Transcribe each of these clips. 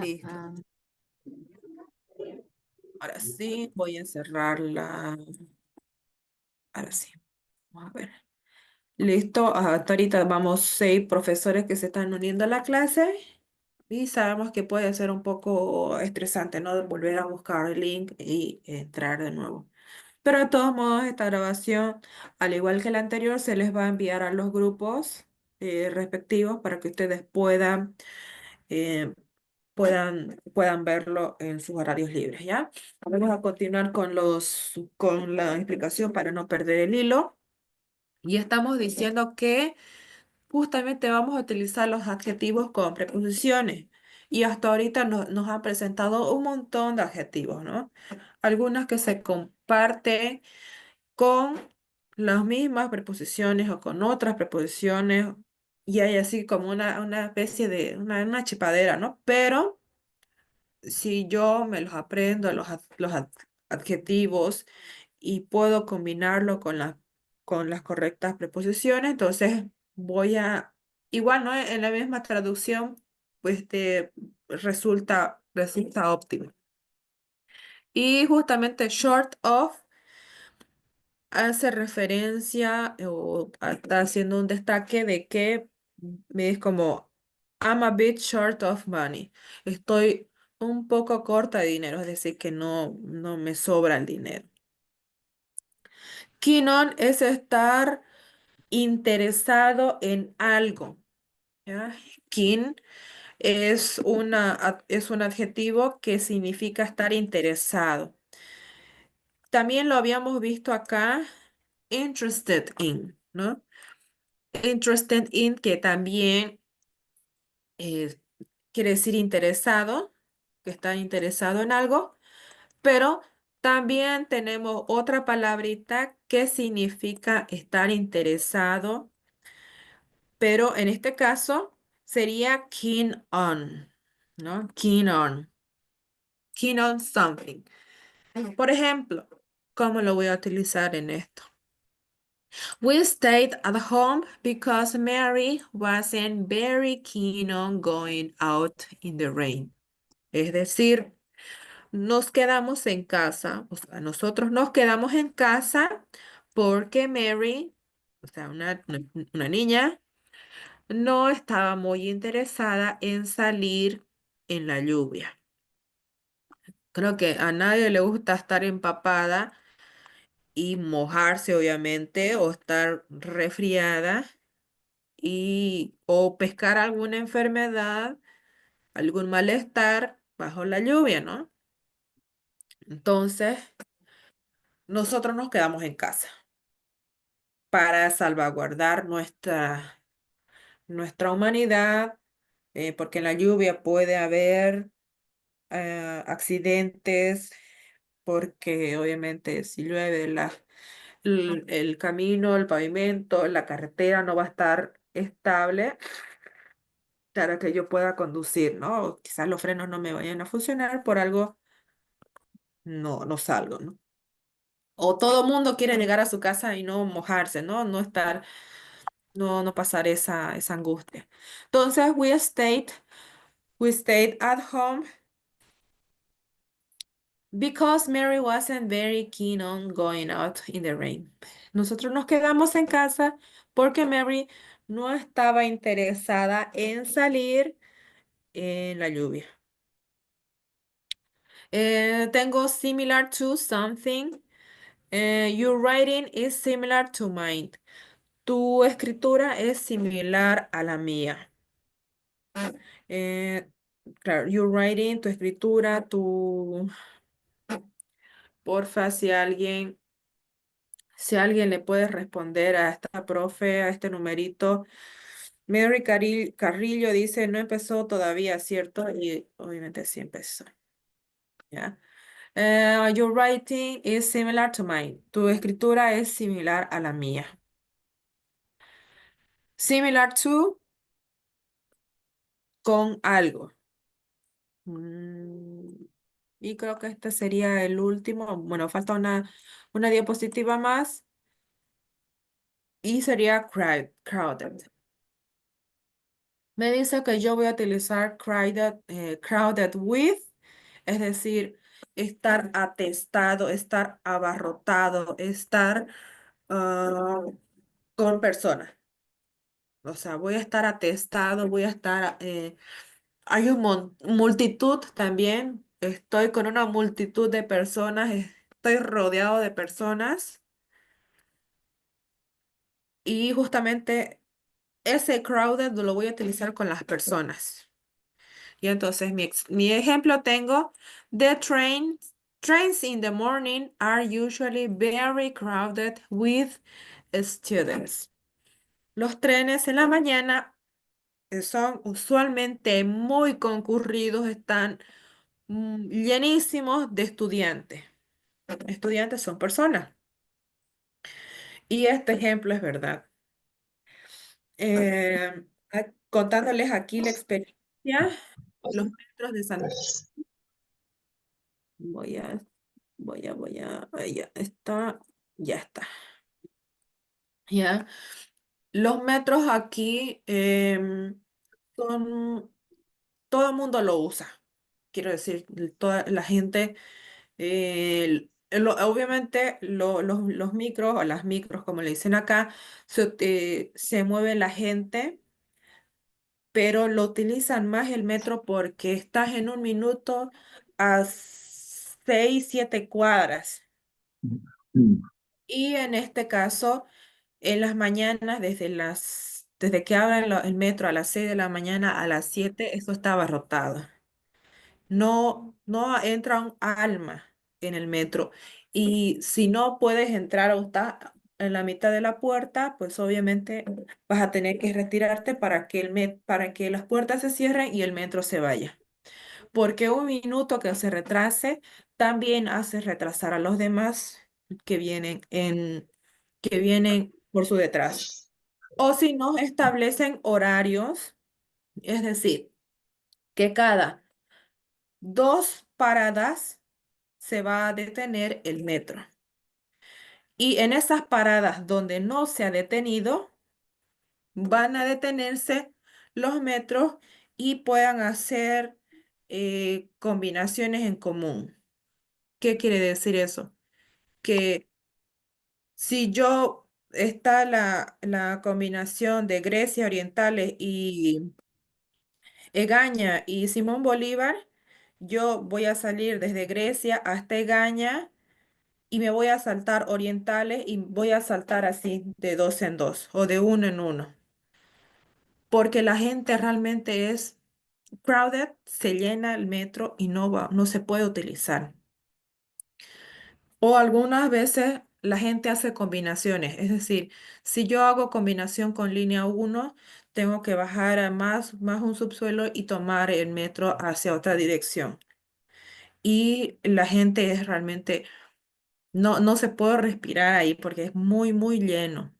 Listo. Ahora sí, voy a encerrarla. Ahora sí. Vamos a ver. Listo. Hasta ahorita vamos 6 profesores que se están uniendo a la clase. Y sabemos que puede ser un poco estresante, ¿no? Volver a buscar el link y entrar de nuevo. Pero de todos modos, esta grabación, al igual que la anterior, se les va a enviar a los grupos respectivos para que ustedes eh, puedan verlo en sus horarios libres, ¿ya? Vamos a continuar con la explicación para no perder el hilo. Y estamos diciendo que justamente vamos a utilizar los adjetivos con preposiciones. Y hasta ahorita nos han presentado un montón de adjetivos, ¿no? Algunas que se comparten con las mismas preposiciones o con otras preposiciones. Y hay así como una especie de una chipadera, ¿no? Pero si yo me los aprendo, adjetivos, y puedo combinarlo con las correctas preposiciones, entonces igual, ¿no? En la misma traducción, pues resulta óptimo. Y justamente short of hace referencia o está haciendo un destaque de que me es como I'm a bit short of money. Estoy un poco corta de dinero, es decir, que no me sobra el dinero. Keen on es estar interesado en algo. ¿Ya? Keen es un adjetivo que significa estar interesado. También lo habíamos visto acá, interested in, ¿no? Interested in, que también eh, quiere decir interesado, que está interesado en algo, pero también tenemos otra palabrita que significa estar interesado, pero en este caso sería keen on, ¿no? Keen on something. Por ejemplo, ¿cómo lo voy a utilizar en esto? We stayed at home because Mary wasn't very keen on going out in the rain. Es decir, nos quedamos en casa, o sea, nosotros nos quedamos en casa porque Mary, o sea, una niña, no estaba muy interesada en salir en la lluvia. Creo que a nadie le gusta estar empapada y mojarse, obviamente, o estar resfriada o pescar alguna enfermedad, algún malestar bajo la lluvia, ¿no? Entonces, nosotros nos quedamos en casa para salvaguardar nuestra humanidad, porque en la lluvia puede haber accidentes, porque obviamente si llueve el camino, el pavimento, la carretera no va a estar estable para que yo pueda conducir, ¿no? O quizás los frenos no me vayan a funcionar, por algo no salgo, ¿no? O todo mundo quiere llegar a su casa y no mojarse, ¿no? No pasar esa angustia. Entonces, we stayed at home because Mary wasn't very keen on going out in the rain. Nosotros nos quedamos en casa porque Mary no estaba interesada en salir en la lluvia. Tengo similar to something. Your writing is similar to mine. Tu escritura es similar a la mía. Eh, claro, your writing, tu escritura, porfa, si alguien le puede responder a esta profe, a este numerito. Mary Carrillo dice, no empezó todavía, ¿cierto? Y obviamente sí empezó, ¿ya? Your writing is similar to mine. Tu escritura es similar a la mía. Similar to, con algo. Mm, y creo que este sería el último. Bueno, falta una diapositiva más y sería crowded. Me dice que yo voy a utilizar crowded with, es decir, estar atestado, estar abarrotado, estar ah, con personas. O sea, voy a estar atestado, voy a estar... hay multitud también. Estoy con una multitud de personas, estoy rodeado de personas y justamente ese crowded lo voy a utilizar con las personas. Y entonces mi ejemplo tengo, the trains in the morning are usually very crowded with students. Los trenes en la mañana son usualmente muy concurridos, están llenísimos de estudiantes. Estudiantes son personas. Y este ejemplo es verdad. Contándoles aquí la experiencia, los metros de Santiago. Voy a ahí ya está, ya está. Ya. Los metros aquí son, todo el mundo lo usa. Quiero decir, toda la gente, obviamente los micros o las micros, como le dicen acá, se mueve la gente, pero lo utilizan más el metro porque estás en un minuto a 6, 7 cuadras. Y en este caso, en las mañanas, desde que abren el metro a las 6 de la mañana a las 7, eso está abarrotado. No entra un alma en el metro. Y si no puedes entrar o estás en la mitad de la puerta, pues obviamente vas a tener que retirarte para que las puertas se cierren y el metro se vaya. Porque un minuto que se retrase también hace retrasar a los demás que vienen por su detrás. O si no, establecen horarios, es decir, que cada 2 paradas se va a detener el metro. Y en esas paradas donde no se ha detenido, van a detenerse los metros y puedan hacer combinaciones en común. ¿Qué quiere decir eso? Que si yo está la combinación de Grecia Orientales y Egaña y Simón Bolívar, yo voy a salir desde Grecia hasta Egaña y me voy a saltar orientales y voy a saltar así de dos en dos o de uno en uno, porque la gente realmente es crowded, se llena el metro y no se puede utilizar. O algunas veces la gente hace combinaciones, es decir, si yo hago combinación con línea uno, tengo que bajar a más un subsuelo y tomar el metro hacia otra dirección. Y la gente es realmente, no se puede respirar ahí porque es muy lleno.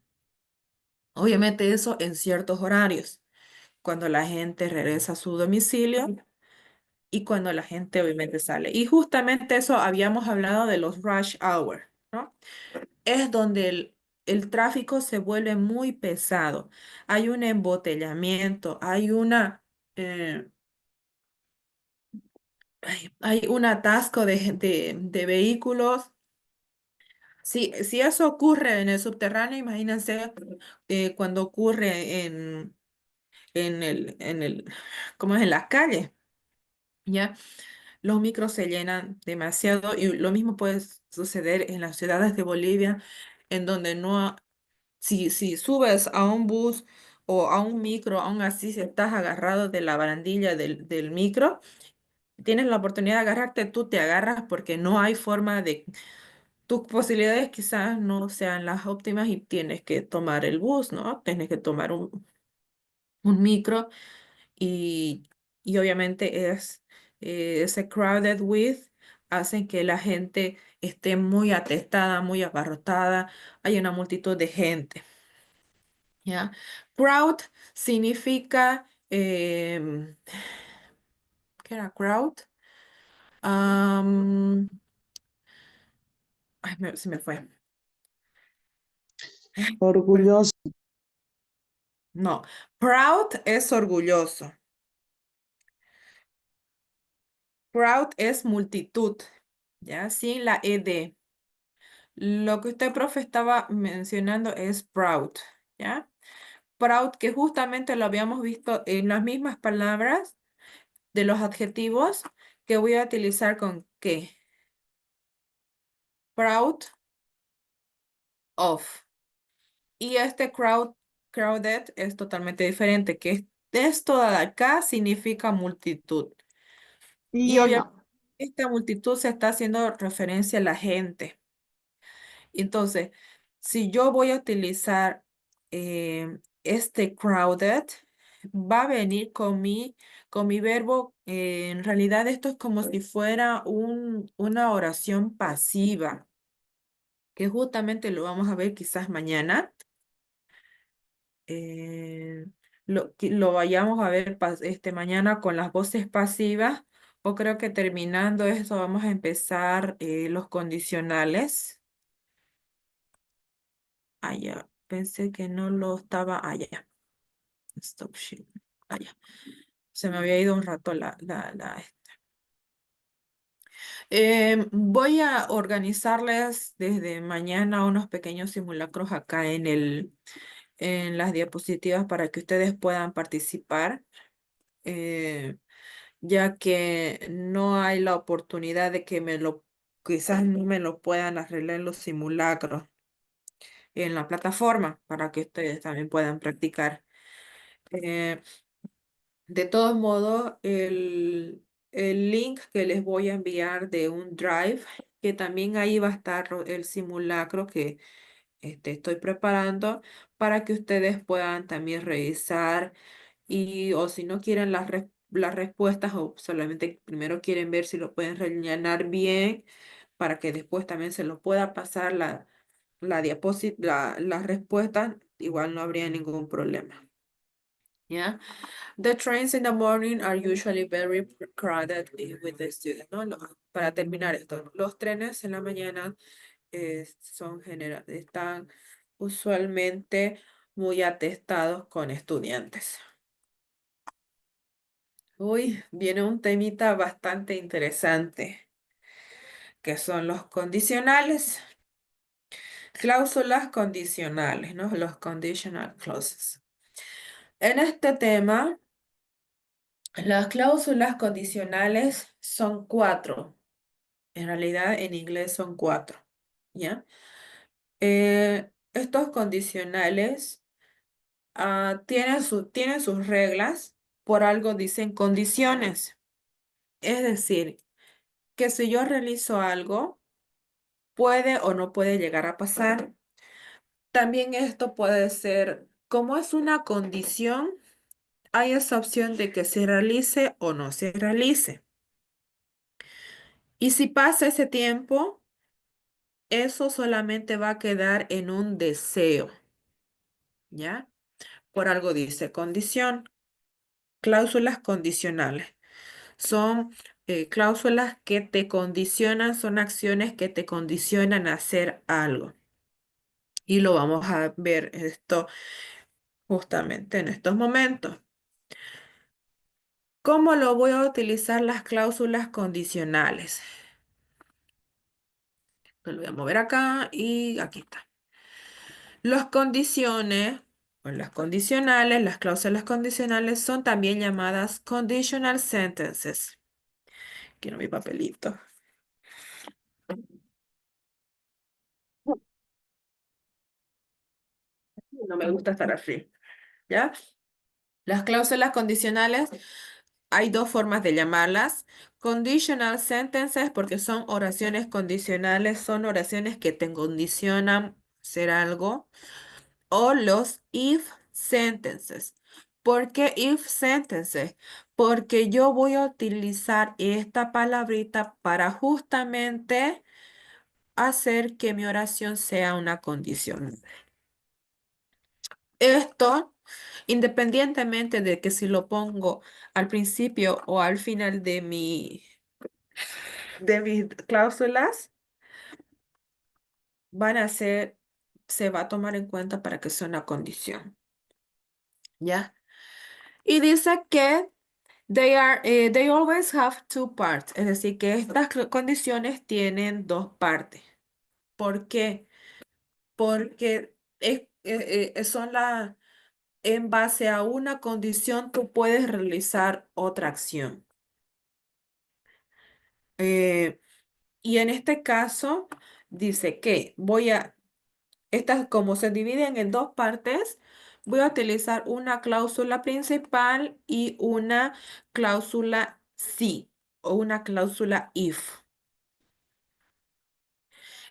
Obviamente eso en ciertos horarios, cuando la gente regresa a su domicilio y cuando la gente obviamente sale. Y justamente eso habíamos hablado de los rush hour, ¿no? Es donde el tráfico se vuelve muy pesado. Hay un embotellamiento, eh, hay un atasco de vehículos. Si eso ocurre en el subterráneo, imagínense cuando ocurre como es en las calles, ¿ya? Los micros se llenan demasiado y lo mismo puede suceder en las ciudades de Bolivia, en donde si subes a un bus o a un micro, aún así si estás agarrado de la barandilla del micro, tienes la oportunidad de agarrarte, tú te agarras porque no hay forma tus posibilidades quizás no sean las óptimas y tienes que tomar el bus, ¿no? Tienes que tomar un micro y, y obviamente ese crowded with hacen que la gente esté muy atestada, muy abarrotada, hay una multitud de gente, ¿ya? Crowd significa, ¿qué era crowd? Am, ay, se me fue. Orgulloso. No, proud es orgulloso. Proud es multitud, ¿ya? Sin la ed. Lo que usted, profe, estaba mencionando es proud, ¿ya? Proud, que justamente lo habíamos visto en las mismas palabras de los adjetivos que voy a utilizar con qué. Proud of. Y este crowded es totalmente diferente, que esto de acá significa multitud. Y Lleno. obviamente esta multitud se está haciendo referencia a la gente. Entonces, si yo voy a utilizar este crowded, va a venir con mi verbo. En realidad esto es como si fuera una oración pasiva, que justamente lo vamos a ver quizás mañana. eh, lo vayamos a ver mañana con las voces pasivas, o creo que terminando esto vamos a empezar los condicionales. Allá, pensé que no lo estaba allá. Stop shit. Allá. Se me había ido un rato voy a organizarles desde mañana unos pequeños simulacros acá en las diapositivas para que ustedes puedan participar. eh, ya que no hay la oportunidad de que quizás no me lo puedan arreglar en los simulacros en la plataforma para que ustedes también puedan practicar. Eh, de todos modos, el link que les voy a enviar de un Drive, que también ahí va a estar el simulacro que estoy preparando para que ustedes puedan también revisar o si no quieren las respuestas o solamente primero quieren ver si lo pueden rellenar bien para que después también se lo pueda pasar las respuestas, igual no habría ningún problema. ¿Ya? The trains in the morning are usually very crowded with the students, ¿no? Para terminar esto, los trenes en la mañana están usualmente muy atestados con estudiantes. Uy, viene un temita bastante interesante, que son los condicionales, cláusulas condicionales, ¿no? Los conditional clauses. En este tema, las cláusulas condicionales son cuatro. En realidad, en inglés son cuatro, ¿ya? Estos condicionales tienen sus reglas, por algo dicen condiciones. Es decir, que si yo realizo algo, puede o no puede llegar a pasar. También esto puede ser, como es una condición, hay esa opción de que se realice o no se realice. Y si pasa ese tiempo, eso solamente va a quedar en un deseo, ¿ya? Por algo dice condición, cláusulas condicionales. Son cláusulas que te condicionan, son acciones que te condicionan a hacer algo. Y lo vamos a ver esto justamente en estos momentos. ¿Cómo lo voy a utilizar las cláusulas condicionales? Lo voy a mover acá y aquí está. Las condiciones o las condicionales, las cláusulas condicionales son también llamadas conditional sentences. Quiero mi papelito. No me gusta estar así, ¿ya? Las cláusulas condicionales, hay dos formas de llamarlas. Conditional sentences, porque son oraciones condicionales, son oraciones que te condicionan hacer algo. O los if sentences. ¿Por qué if sentences? Porque yo voy a utilizar esta palabrita para justamente hacer que mi oración sea una condición. Esto, independientemente de que si lo pongo al principio o al final de mis cláusulas, van a ser, se va a tomar en cuenta para que sea una condición. ¿ya? Y dice que they always have two parts, es decir, que estas condiciones tienen dos partes. ¿Por qué? Porque son en base a una condición tú puedes realizar otra acción. Eh, y en este caso dice que estas como se dividen en dos partes, voy a utilizar una cláusula principal y una cláusula si o una cláusula if.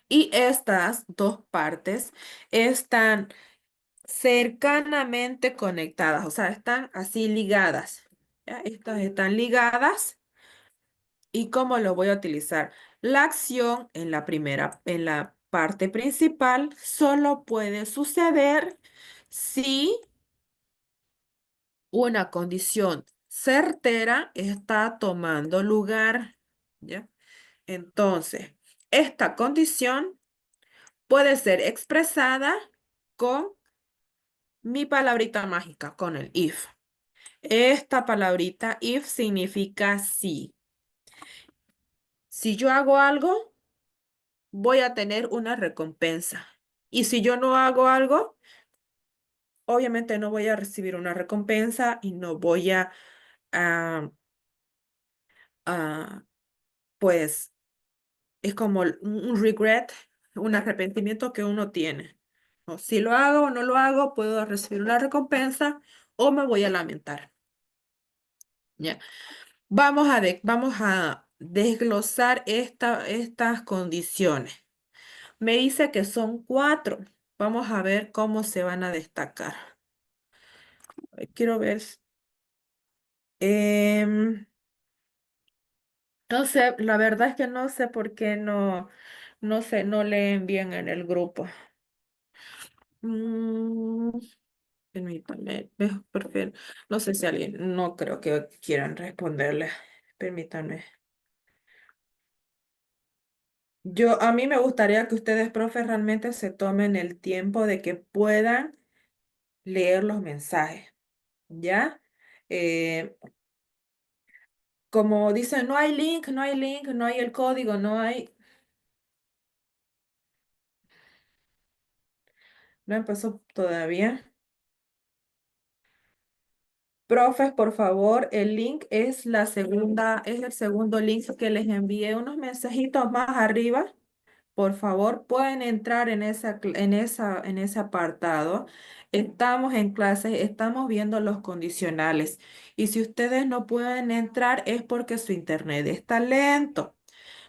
Y estas dos partes están cercanamente conectadas, o sea, están así ligadas. ¿Ya? Estas están ligadas. ¿Y cómo lo voy a utilizar? La acción en la parte principal solo puede suceder si una condición certera está tomando lugar. ¿Ya? Entonces, esta condición puede ser expresada con mi palabrita mágica, con el if. Esta palabrita if significa sí. Si yo hago algo, voy a tener una recompensa. Y si yo no hago algo, obviamente no voy a recibir una recompensa y no voy a, a, pues, es como un regret, un arrepentimiento que uno tiene. O si lo hago o no lo hago, puedo recibir una recompensa o me voy a lamentar. ¿Ya? Vamos a desglosar estas condiciones. Me dice que son cuatro. Vamos a ver cómo se van a destacar. Quiero ver. em, no sé, la verdad es que no sé por qué no sé, no leen bien en el grupo. Mm, permítanme, no sé si alguien, no creo que quieran responderle. Permítanme. A mí me gustaría que ustedes, profes, realmente se tomen el tiempo de que puedan leer los mensajes, ¿ya? Eh, Como dicen, no hay link, no hay link, no hay el código, no hay, no empezó todavía. Profes, por favor, el link es es el segundo link que les envié unos mensajitos más arriba. Por favor, pueden entrar en en ese apartado. Estamos en clase, estamos viendo los condicionales. Y si ustedes no pueden entrar es porque su internet está lento.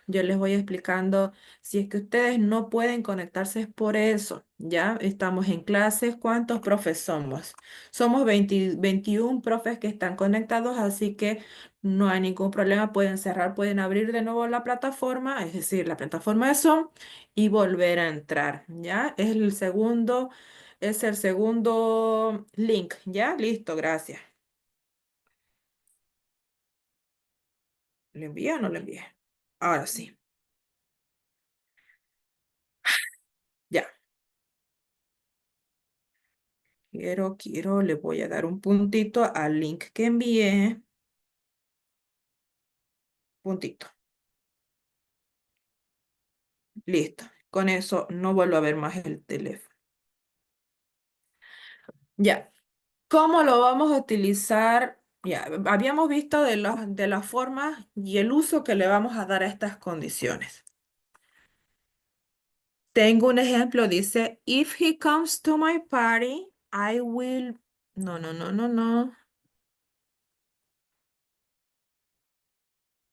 Yo les voy explicando, si es que ustedes no pueden conectarse es por eso, ¿ya? Estamos en clases, ¿cuántos profes somos? Somos 21 profes que están conectados, así que no hay ningún problema, pueden cerrar, pueden abrir de nuevo la plataforma, es decir, la plataforma de Zoom y volver a entrar, ¿ya? Es el segundo link, ¿ya? Listo, gracias. ¿Le envié o no le envié? Ahora sí, ya. Le voy a dar un puntito al link que envié. Puntito. Listo. Con eso no vuelvo a ver más el teléfono. Ya. ¿Cómo lo vamos a utilizar? Ya, habíamos visto de las formas y el uso que le vamos a dar a estas condiciones. Tengo un ejemplo, dice, if he comes to my party, I will... No, no, no, no, no.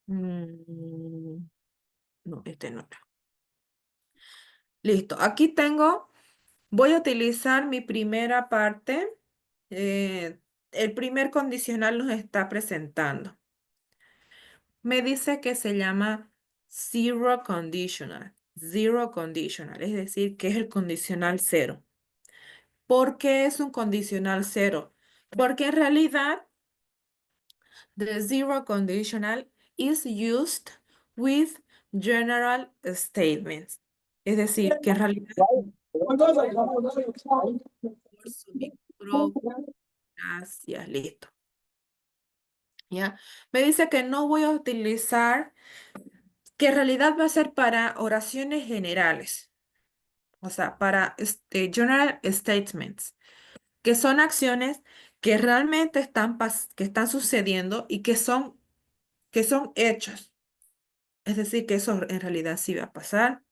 Mm, no, este no era. Listo. Aquí tengo... Voy a utilizar mi primera parte. eh, el primer condicional nos está presentando. Me dice que se llama zero conditional. Zero conditional, es decir, que es el condicional cero. ¿Por qué es un condicional cero? Porque en realidad, the zero conditional is used with general statements. Es decir, que en realidad por su micrófono. Gracias, listo. ¿Ya? Me dice que no voy a utilizar, que en realidad va a ser para oraciones generales, o sea, para general statements, que son acciones que realmente que están sucediendo y que son hechos. Es decir, que eso en realidad sí va a pasar.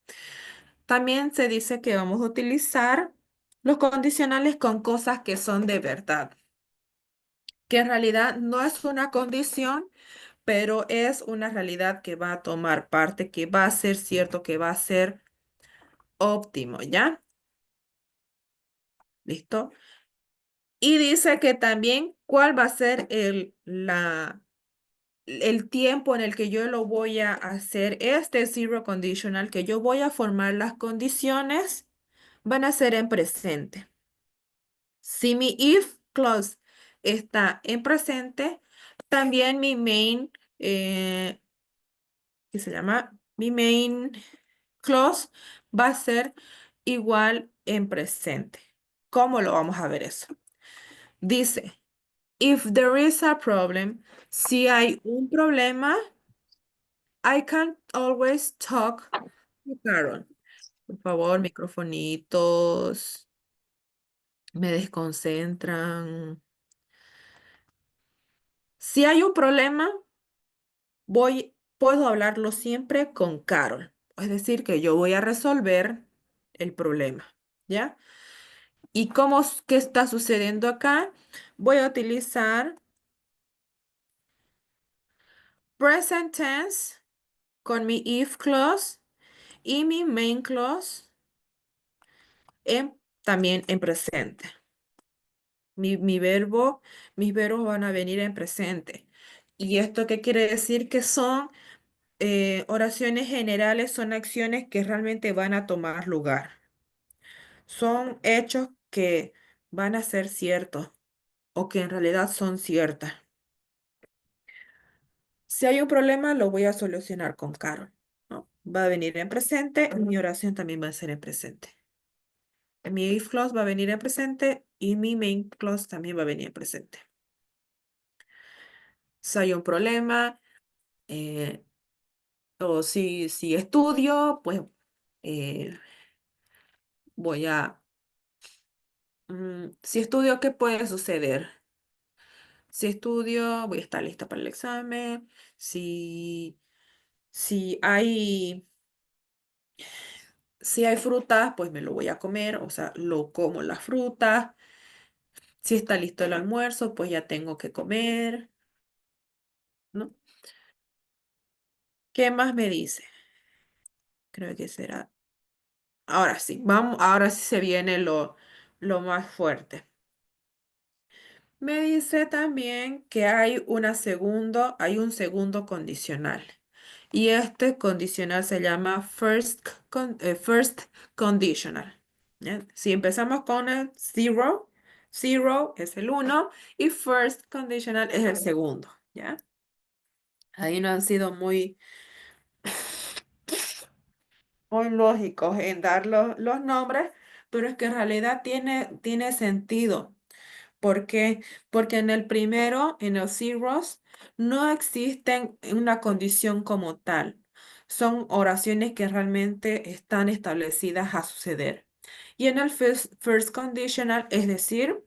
También se dice que vamos a utilizar los condicionales con cosas que son de verdad, que en realidad no es una condición, pero es una realidad que va a tomar parte, que va a ser cierto, que va a ser óptimo, ¿ya? ¿Listo? Y dice que también cuál va a ser el tiempo en el que yo lo voy a hacer este zero conditional, que yo voy a formar las condiciones, van a ser en presente. Si mi if clause está en presente, también mi main, ¿qué se llama? Mi main clause va a ser igual en presente. ¿Cómo lo vamos a ver eso? Dice, if there is a problem, si hay un problema, I can always talk to Carol. Por favor, microfonitos, me desconcentran. Si hay un problema, puedo hablarlo siempre con Carol. Es decir, que yo voy a resolver el problema, ¿ya? ¿Y qué está sucediendo acá? Voy a utilizar present tense con mi if clause y mi main clause también en presente. Mis verbos van a venir en presente. ¿Y esto qué quiere decir? Que son oraciones generales, son acciones que realmente van a tomar lugar. Son hechos que van a ser ciertos o que en realidad son ciertas. Si hay un problema, lo voy a solucionar con Carol, ¿no? Va a venir en presente, mi oración también va a ser en presente. Mi if clause va a venir en presente y mi main clause también va a venir en presente. Si hay un problema, eh, o si estudio, pues eh, voy a... si estudio, ¿qué puede suceder? Si estudio, voy a estar lista para el examen. Si hay, si hay frutas, pues me lo voy a comer, o sea, lo como las frutas. Si está listo el almuerzo, pues ya tengo que comer, ¿no? ¿Qué más me dice? Creo que será. Ahora sí, vamos, ahora sí se viene lo más fuerte. Me dice también que hay un segundo condicional. Y este condicional se llama first conditional. ¿Ya? Si empezamos con el zero es el uno y first conditional es el segundo. ¿Ya? Ahí no han sido muy lógicos en dar los nombres, pero es que en realidad tiene sentido. ¿Por qué? Porque en el primero, en los zeros, no existen una condición como tal. Son oraciones que realmente están establecidas a suceder. Y en el first conditional, es decir,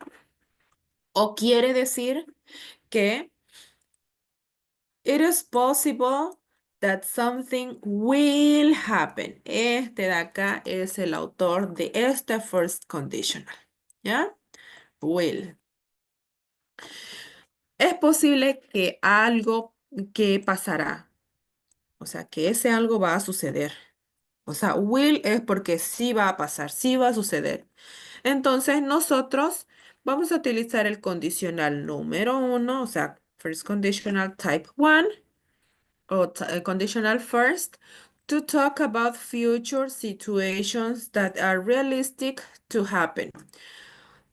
o quiere decir que it is possible that something will happen. Este de acá es el autor de este first conditional. ¿Ya? Will. Es posible que algo que pasará, o sea, que ese algo va a suceder. O sea, will es porque sí va a pasar, sí va a suceder. Entonces, nosotros vamos a utilizar el condicional número uno, o sea, first conditional type one, o conditional first, to talk about future situations that are realistic to happen.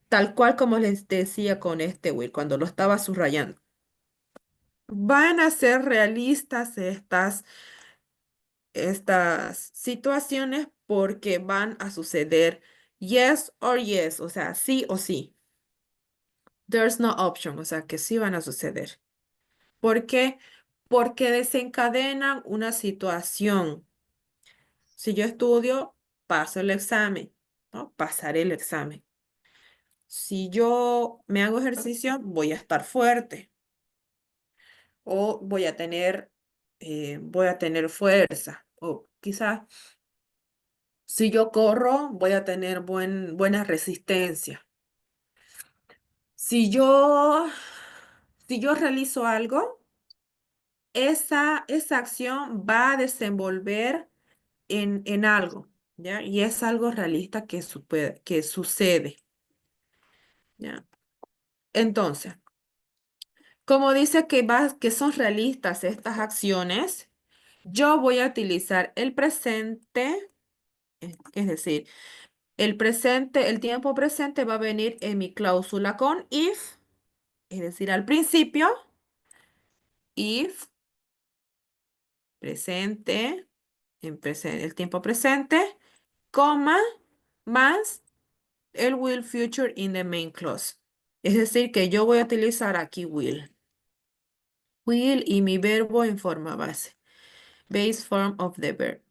Tal cual como les decía con este will, cuando lo estaba subrayando. Van a ser realistas estas situaciones porque van a suceder yes or yes, o sea, sí o sí. There's no option, o sea que sí van a suceder. ¿Por qué? Porque desencadenan una situación. Si yo estudio, paso el examen, ¿no? Pasaré el examen. Si yo me hago ejercicio, voy a estar fuerte o voy a tener fuerza. O quizás si yo corro, voy a tener buena resistencia. Si yo, si yo realizo algo, esa acción va a desenvolver en algo, ¿ya? Y es algo realista que sucede, ¿ya? Entonces, como dice que son realistas estas acciones, yo voy a utilizar el presente, es decir, el tiempo presente va a venir en mi cláusula con if, es decir, al principio, if, presente, el tiempo presente, coma, más el will future in the main clause. Es decir, que yo voy a utilizar aquí will. Will y mi verbo en forma base. Base form of the verb.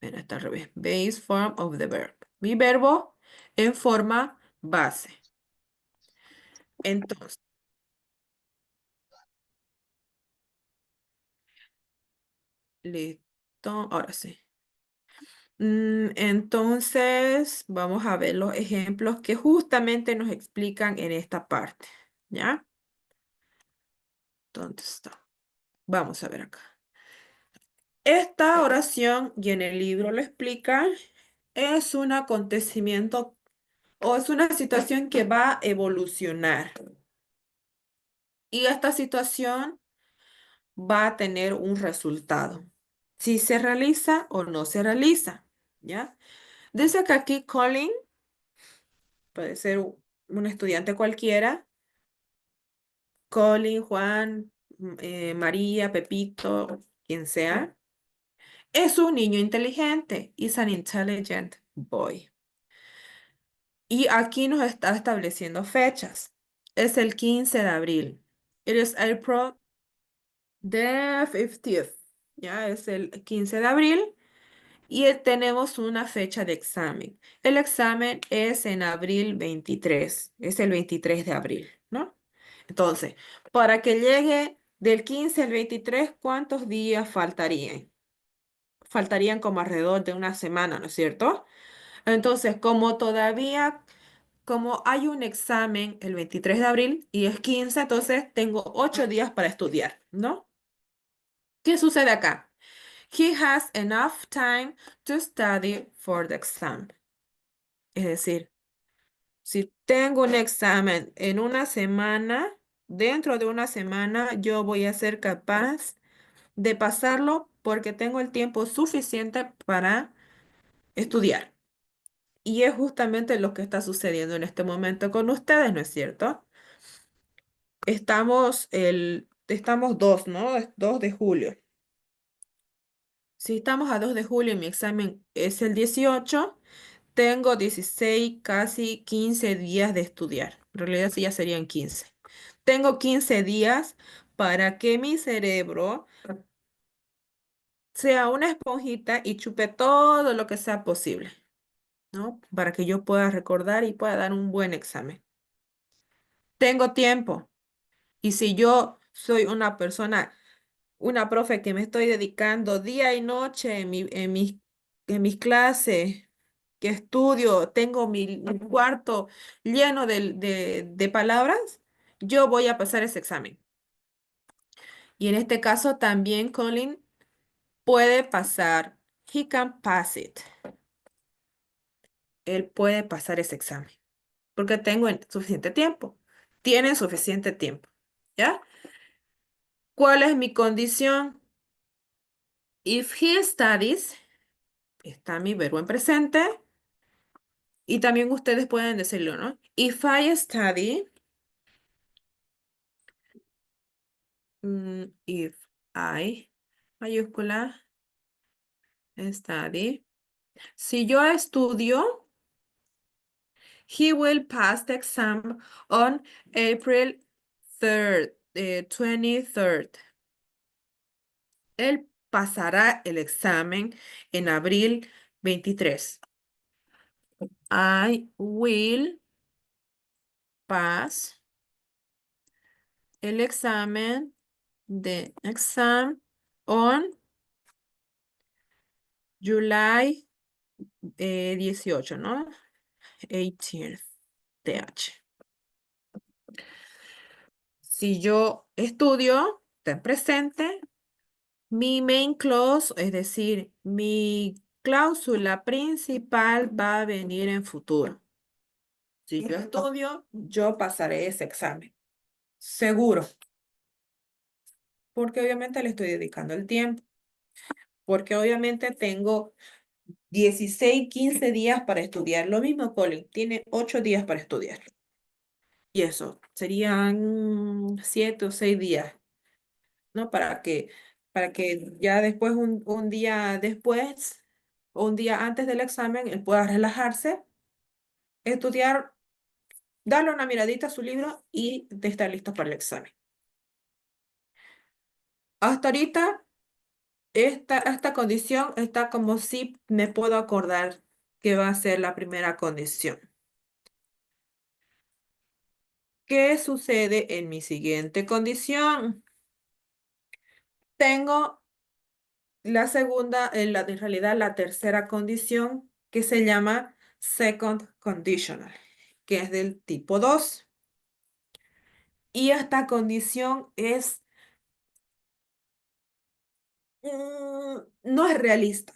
Mira, está al revés. Base form of the verb. Mi verbo en forma base. Entonces, listo. Ahora sí. Entonces, vamos a ver los ejemplos que justamente nos explican en esta parte. ¿Ya? ¿Dónde está? Vamos a ver acá. Esta oración, y en el libro lo explica, es un acontecimiento o es una situación que va a evolucionar. Y esta situación va a tener un resultado. Si se realiza o no se realiza, ¿ya? Dice que aquí Colin, puede ser un estudiante cualquiera, Colin, Juan, María, Pepito, quien sea, es un niño inteligente. Is an intelligent boy. Y aquí nos está estableciendo fechas. Es el 15 de abril. It is April the 15th. Ya es el 15 de abril y tenemos una fecha de examen. El examen es en abril 23. Es el 23 de abril, ¿no? Entonces, para que llegue del 15 al 23, ¿cuántos días faltarían? Faltarían como alrededor de una semana, ¿no es cierto? Entonces, como hay un examen el 23 de abril y es 15, entonces tengo 8 días para estudiar, ¿no? ¿Qué sucede acá? He has enough time to study for the exam. Es decir, si tengo un examen en una semana, dentro de una semana yo voy a ser capaz de pasarlo porque tengo el tiempo suficiente para estudiar. Y es justamente lo que está sucediendo en este momento con ustedes, ¿no es cierto? Estamos 2, ¿no? Es 2 de julio. Si estamos a 2 de julio y mi examen es el 18, tengo 16, casi 15 días de estudiar. En realidad sí ya serían 15. Tengo 15 días para que mi cerebro sea una esponjita y chupe todo lo que sea posible, ¿no? Para que yo pueda recordar y pueda dar un buen examen. Tengo tiempo. Y si yo soy una profe que me estoy dedicando día y noche en mis clases, que estudio, tengo mi cuarto lleno de palabras, yo voy a pasar ese examen. Y en este caso también Colin puede pasar, he can pass it. Él puede pasar ese examen porque tengo suficiente tiempo. Tienen suficiente tiempo, ¿ya? ¿Cuál es mi condición? If he studies, está mi verbo en presente. Y también ustedes pueden decirlo, ¿no? If I study, if I, mayúscula, study. Si yo estudio, He will pass the exam on April 3rd, 23rd. Él pasará el examen en abril 23. I will pass el examen de exam on July 18, ¿no? 18th, TH. Si yo estudio, está presente, mi main clause, es decir, mi cláusula principal va a venir en futuro. Si yo estudio, yo pasaré ese examen. Seguro, porque obviamente le estoy dedicando el tiempo, porque obviamente tengo 16, 15 días para estudiar. Lo mismo Colin, tiene 8 días para estudiar. Y eso, serían 7 o 6 días, ¿no? Para que ya después, un día después, o un día antes del examen, él pueda relajarse, estudiar, darle una miradita a su libro y de estar listo para el examen. Hasta ahorita, esta condición está como si me puedo acordar que va a ser la primera condición. ¿Qué sucede en mi siguiente condición? Tengo la segunda, en realidad la tercera condición que se llama second conditional, que es del tipo 2. Y esta condición no es realista,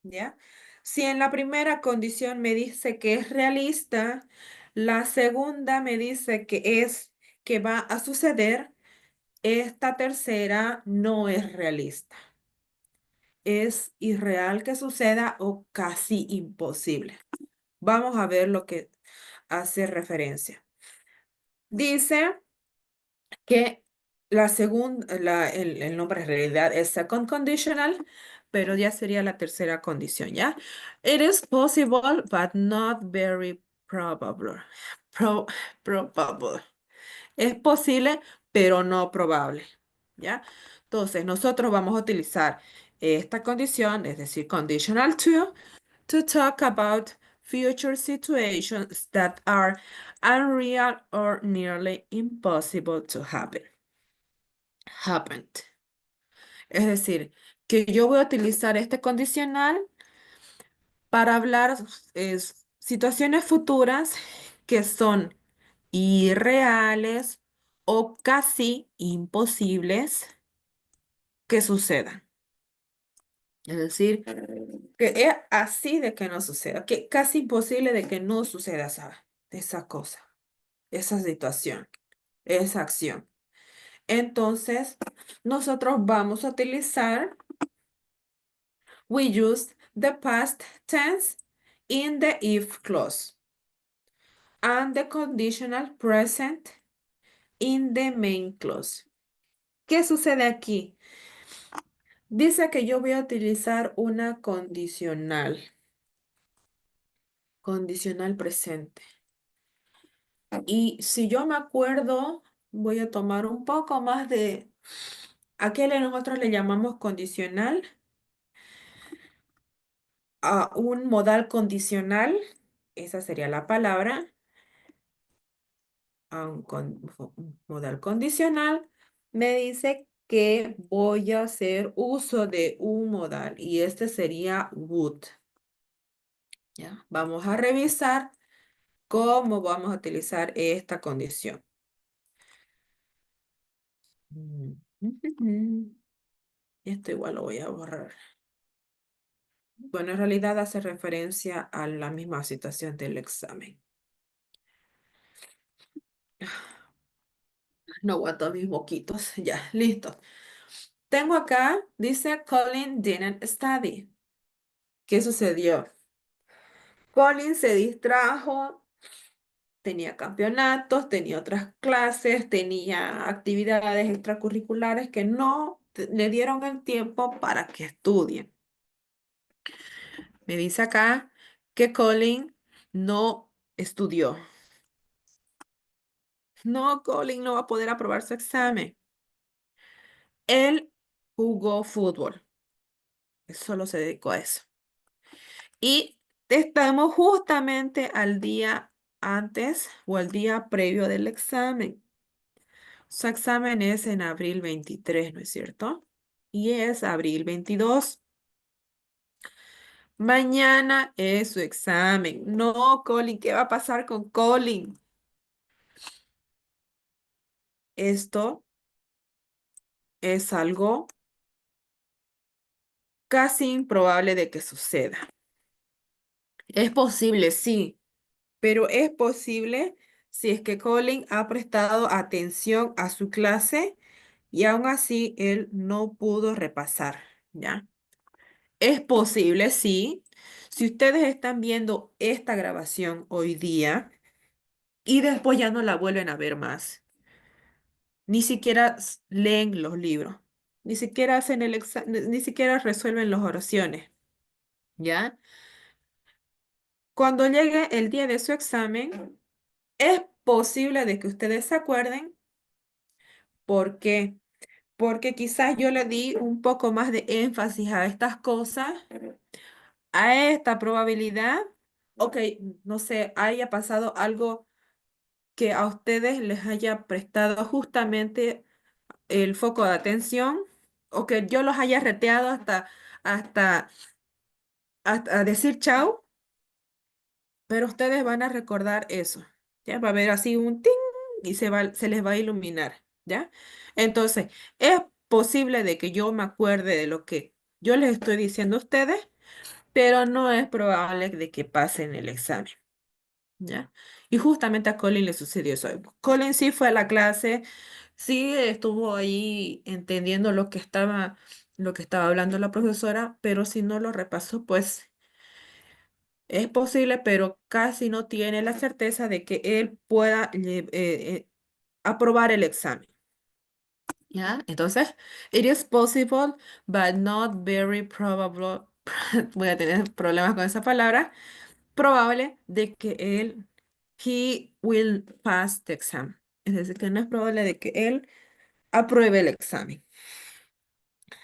¿ya? Si en la primera condición me dice que es realista, la segunda me dice que va a suceder, esta tercera no es realista. Es irreal que suceda o casi imposible. Vamos a ver lo que hace referencia. Dice que el nombre en realidad es second conditional, pero ya sería la tercera condición, ¿ya? It is possible, but not very probable. Pro- Probable. Es posible, pero no probable, ¿ya? Entonces, nosotros vamos a utilizar esta condición, es decir, conditional to talk about future situations that are unreal or nearly impossible to happen. Happened. Es decir, que yo voy a utilizar este condicional para hablar situaciones futuras que son irreales o casi imposibles que sucedan. Es decir, que es así de que no suceda, que casi imposible de que no suceda esa cosa, esa situación, esa acción. Entonces, nosotros vamos a utilizar, we use the past tense in the if clause and the conditional present in the main clause. ¿Qué sucede aquí? Dice que yo voy a utilizar una condicional presente. Y si yo me acuerdo, voy a tomar un poco más de, ¿a qué nosotros le llamamos condicional? A un modal condicional, esa sería la palabra, a un modal condicional, me dice que voy a hacer uso de un modal y este sería would. ¿Ya? Vamos a revisar cómo vamos a utilizar esta condición. Esto igual lo voy a borrar. Bueno, en realidad hace referencia a la misma situación del examen. No aguanto mis moquitos. Ya, listo. Tengo acá, dice Colin didn't study. ¿Qué sucedió? Colin se distrajo, tenía campeonatos, tenía otras clases, tenía actividades extracurriculares que no le dieron el tiempo para que estudien. Me dice acá que Colin no estudió. No, Colin no va a poder aprobar su examen. Él jugó fútbol. Él solo se dedicó a eso. Y estamos justamente al día antes o al día previo del examen. Su examen es en abril 23, ¿no es cierto? Y es abril 22. Mañana es su examen. No, Colin, ¿qué va a pasar con Colin? Esto es algo casi improbable de que suceda. Es posible, sí, pero es posible si es que Colin ha prestado atención a su clase y aún así él no pudo repasar, ¿ya? Es posible, sí. Si ustedes están viendo esta grabación hoy día y después ya no la vuelven a ver más, ni siquiera leen los libros, ni siquiera hacen el examen, ni siquiera resuelven las oraciones, ¿ya? Cuando llegue el día de su examen, es posible de que ustedes se acuerden. ¿Por qué? Porque quizás yo le di un poco más de énfasis a estas cosas, a esta probabilidad. Ok, no sé, haya pasado algo que a ustedes les haya prestado justamente el foco de atención o que yo los haya reteado hasta, hasta decir chao, pero ustedes van a recordar eso. Ya va a haber así un ting y se les va a iluminar, ¿ya? Entonces, es posible de que yo me acuerde de lo que yo les estoy diciendo a ustedes, pero no es probable de que pasen el examen, ¿ya? Y justamente a Colin le sucedió eso. Colin sí fue a la clase, sí estuvo ahí entendiendo lo que estaba hablando la profesora, pero si no lo repasó, pues es posible, pero casi no tiene la certeza de que él pueda aprobar el examen. ¿Ya? Entonces, it is possible, but not very probable. Voy a tener problemas con esa palabra. Probable de que he will pass the exam. Es decir, que no es probable de que él apruebe el examen.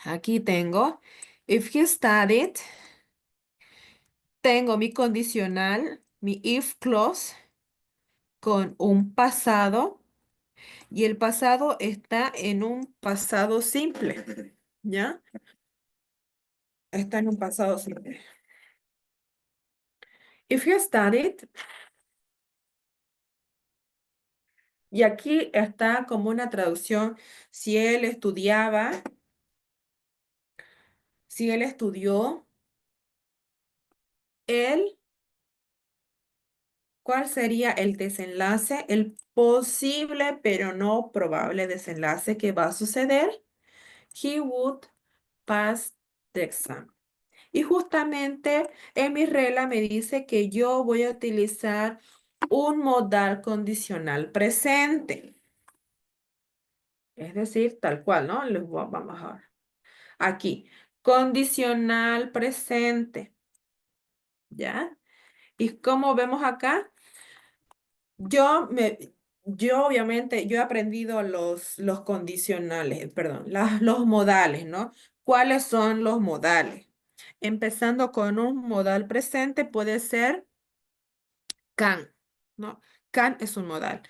Aquí tengo, if he studied, tengo mi condicional, mi if clause con un pasado y el pasado está en un pasado simple, ¿ya? Está en un pasado simple. If he studied, y aquí está como una traducción, si él estudiaba, si él estudió, él, ¿cuál sería el desenlace? El posible, pero no probable desenlace que va a suceder. He would pass the exam. Y justamente en mi regla me dice que yo voy a utilizar un modal condicional presente. Es decir, tal cual, ¿no? Vamos a ver. Aquí, condicional presente, ¿ya? Y como vemos acá, yo me, yo obviamente, yo he aprendido los condicionales, perdón, los modales, ¿no? ¿Cuáles son los modales? Empezando con un modal presente puede ser can, ¿no? Can es un modal.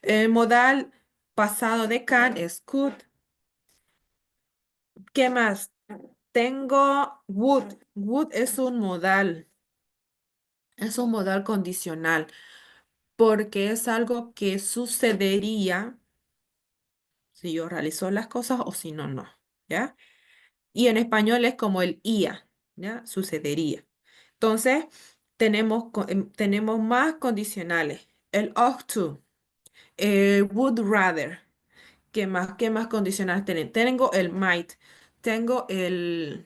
El modal pasado de can es could. ¿Qué más? Tengo would. Would es un modal condicional, porque es algo que sucedería si yo realizo las cosas o si no, no, ¿ya? Y en español es como el ia, ¿ya? Sucedería. Entonces, tenemos más condicionales. El ought to, would rather. Qué más condicionales tienen? Tengo el might, tengo el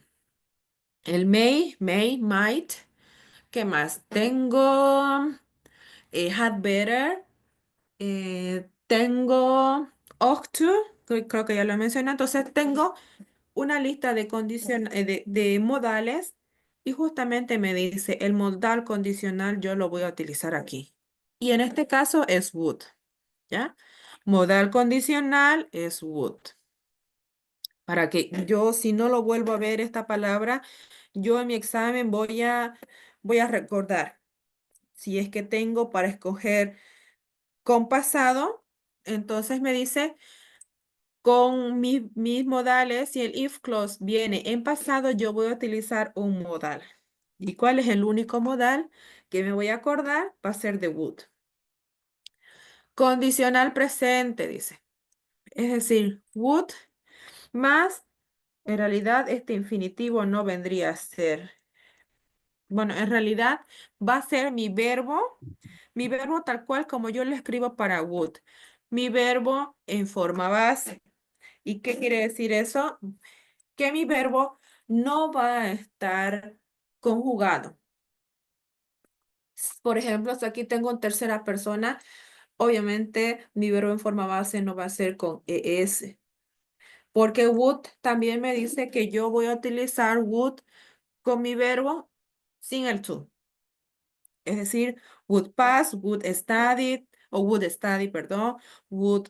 might. ¿Qué más? Tengo had better, tengo ought to, creo que ya lo mencioné. Entonces tengo una lista de de modales y justamente me dice el modal condicional yo lo voy a utilizar aquí. Y en este caso es would, ¿ya? Modal condicional es would. Para que yo, si no lo vuelvo a ver esta palabra, yo en mi examen voy a recordar. Si es que tengo para escoger con pasado, entonces me dice con mis modales, si el if clause viene en pasado, yo voy a utilizar un modal. ¿Y cuál es el único modal que me voy a acordar? Va a ser the would. Condicional presente, dice. Es decir, would más, en realidad este infinitivo no vendría a ser. Bueno, en realidad va a ser mi verbo tal cual como yo lo escribo para would. Mi verbo en forma base. ¿Y qué quiere decir eso? Que mi verbo no va a estar conjugado. Por ejemplo, si aquí tengo en tercera persona, obviamente mi verbo en forma base no va a ser con es, porque would también me dice que yo voy a utilizar would con mi verbo sin el to. Es decir, would pass, would study, o would study, perdón, would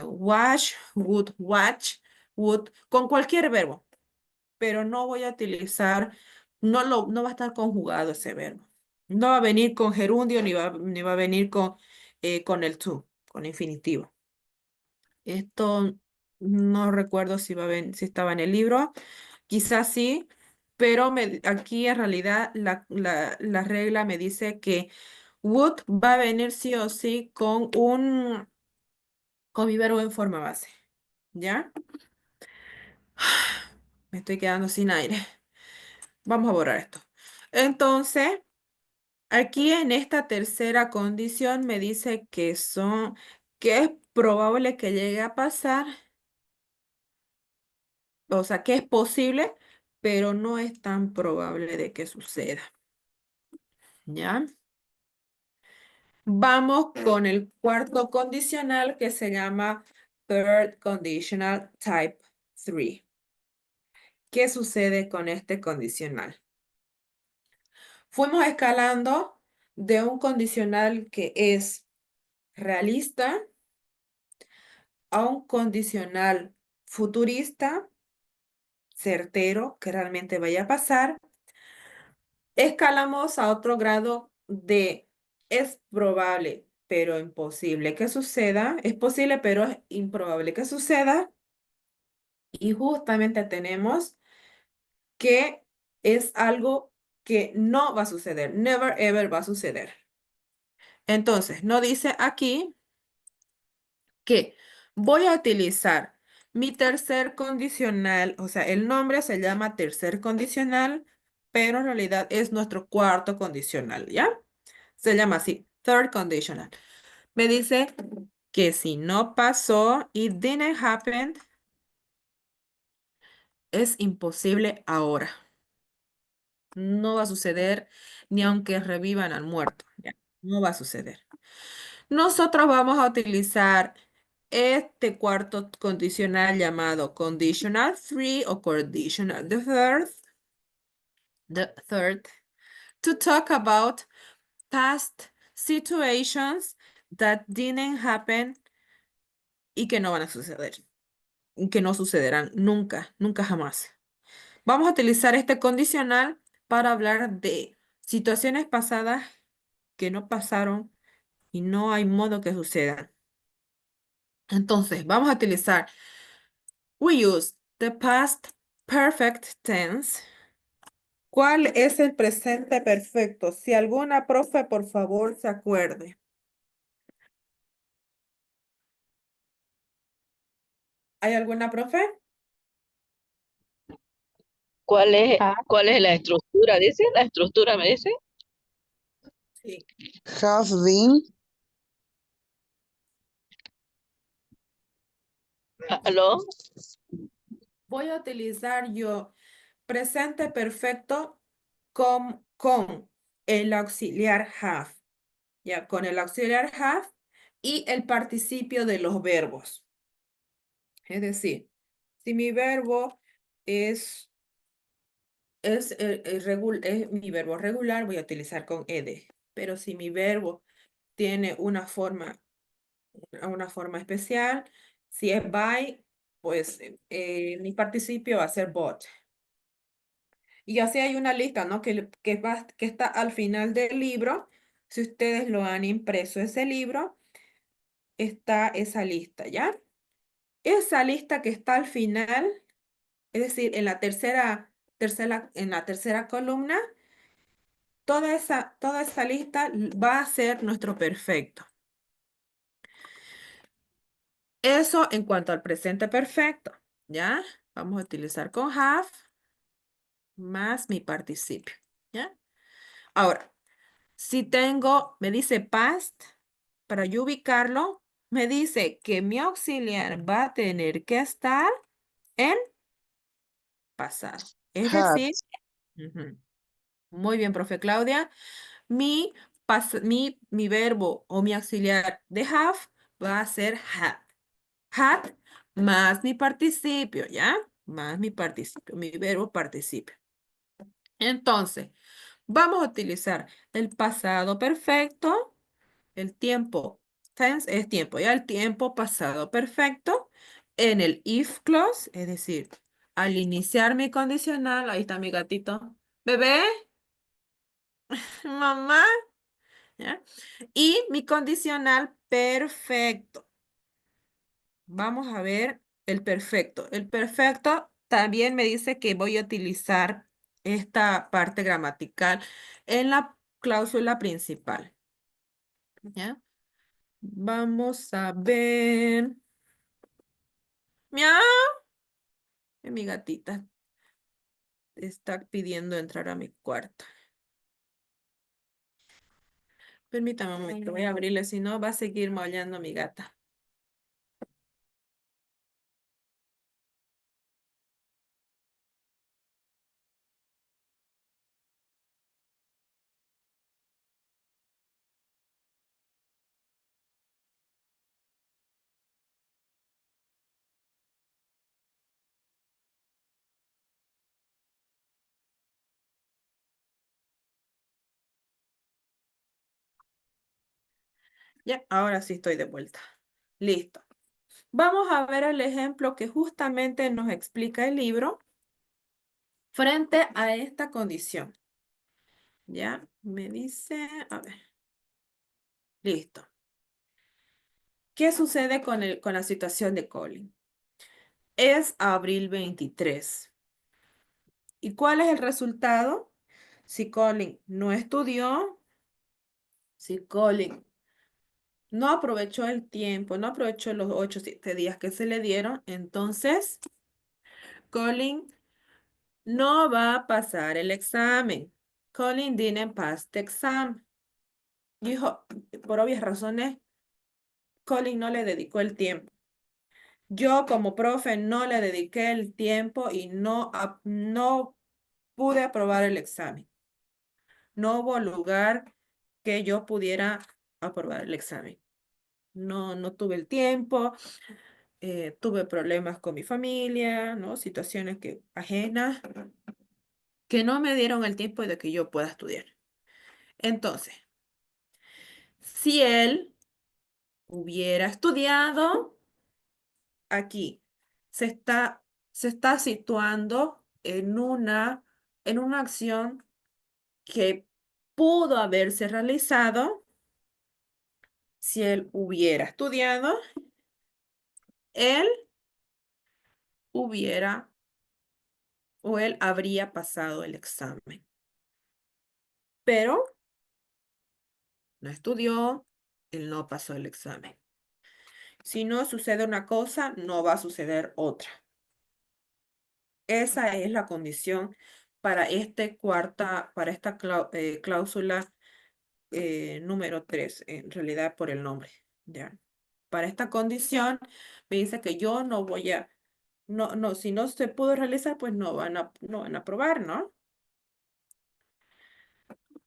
watch, would, con cualquier verbo, pero no voy a utilizar, no va a estar conjugado ese verbo. No va a venir con gerundio ni va a venir con el to, con infinitivo. Esto no recuerdo si estaba en el libro, quizás sí, pero aquí en realidad la regla me dice que would va a venir sí o sí con mi verbo en forma base. ¿Ya? Me estoy quedando sin aire. Vamos a borrar esto. Entonces, aquí en esta tercera condición me dice que es probable que llegue a pasar, o sea, que es posible, pero no es tan probable de que suceda. ¿Ya? Vamos con el cuarto condicional que se llama Third Conditional Type 3. ¿Qué sucede con este condicional? Fuimos escalando de un condicional que es realista a un condicional futurista, certero, que realmente vaya a pasar. Escalamos a otro grado de es probable, pero imposible que suceda. Es posible, pero es improbable que suceda. Y justamente tenemos que es algo que no va a suceder. Never ever va a suceder. Entonces, no dice aquí que voy a utilizar mi tercer condicional, o sea, el nombre se llama tercer condicional, pero en realidad es nuestro cuarto condicional, ¿ya? Se llama así, third conditional. Me dice que si no pasó, it didn't happen, es imposible ahora. No va a suceder ni aunque revivan al muerto, ¿ya? No va a suceder. Nosotros vamos a utilizar este cuarto condicional llamado conditional three o conditional the third, to talk about past situations that didn't happen y que no van a suceder, y que no sucederán nunca, nunca jamás. Vamos a utilizar este condicional para hablar de situaciones pasadas que no pasaron y no hay modo que sucedan. Entonces, vamos a utilizar, we use the past perfect tense. ¿Cuál es el presente perfecto? Si alguna profe, por favor, se acuerde. ¿Hay alguna profe? Ah, ¿Cuál es la estructura? ¿Dice? ¿La estructura me dice? Sí. have been, ¿Aló? Voy a utilizar yo presente perfecto con el auxiliar have. Ya, con el auxiliar have y el participio de los verbos. Es decir, si mi verbo es, es mi verbo regular, voy a utilizar con ed. Pero si mi verbo tiene una forma especial. Si es by, pues mi participio va a ser bought. Y así hay una lista, ¿no? Que está al final del libro. Si ustedes lo han impreso ese libro, está esa lista, ¿ya? Esa lista que está al final, es decir, en la en la tercera columna, toda esa lista va a ser nuestro perfecto. Eso en cuanto al presente perfecto, ¿ya? Vamos a utilizar con have más mi participio, ¿ya? Ahora, si me dice past, para yo ubicarlo, me dice que mi auxiliar va a tener que estar en pasado. Es had, decir, ujú, muy bien, profe Claudia, mi verbo o mi auxiliar de have va a ser had. Had más mi participio, ¿ya? Más mi participio, mi verbo participio. Entonces, vamos a utilizar el pasado perfecto, el tiempo tense es tiempo, ya el tiempo pasado perfecto en el if clause, es decir, al iniciar mi condicional, ahí está mi gatito, bebé, mamá, ¿ya? Y mi condicional perfecto. Vamos a ver el perfecto. El perfecto también me dice que voy a utilizar esta parte gramatical en la cláusula principal. ¿Ya? Vamos a ver. ¡Miau! Mi gatita está pidiendo entrar a mi cuarto. Permítame un momento, voy a abrirle, si no va a seguir maullando mi gata. Ya, ahora sí estoy de vuelta. Listo. Vamos a ver el ejemplo que justamente nos explica el libro frente a esta condición. Ya, me dice, a ver, listo. ¿Qué sucede con la situación de Colin? Es abril 23. ¿Y cuál es el resultado? Si Colin no estudió, si Colin no aprovechó el tiempo, no aprovechó los 8 o 7 días que se le dieron, entonces Colin no va a pasar el examen. Colin didn't pass the exam. Dijo, por obvias razones, Colin no le dedicó el tiempo. Yo como profe no le dediqué el tiempo y no pude aprobar el examen. No hubo lugar que yo pudiera aprobar el examen. No tuve el tiempo, tuve problemas con mi familia, ¿no? Situaciones ajenas que no me dieron el tiempo de que yo pueda estudiar. Entonces, si él hubiera estudiado, aquí se está, se está situando en una acción que pudo haberse realizado si él hubiera estudiado, él hubiera o él habría pasado el examen. Pero no estudió, él no pasó el examen. Si no sucede una cosa, no va a suceder otra. Esa es la condición para para esta cláusula número 3, en realidad por el nombre, ¿ya? Para esta condición, me dice que yo no voy a, no, si no se pudo realizar, pues no van a aprobar, ¿no?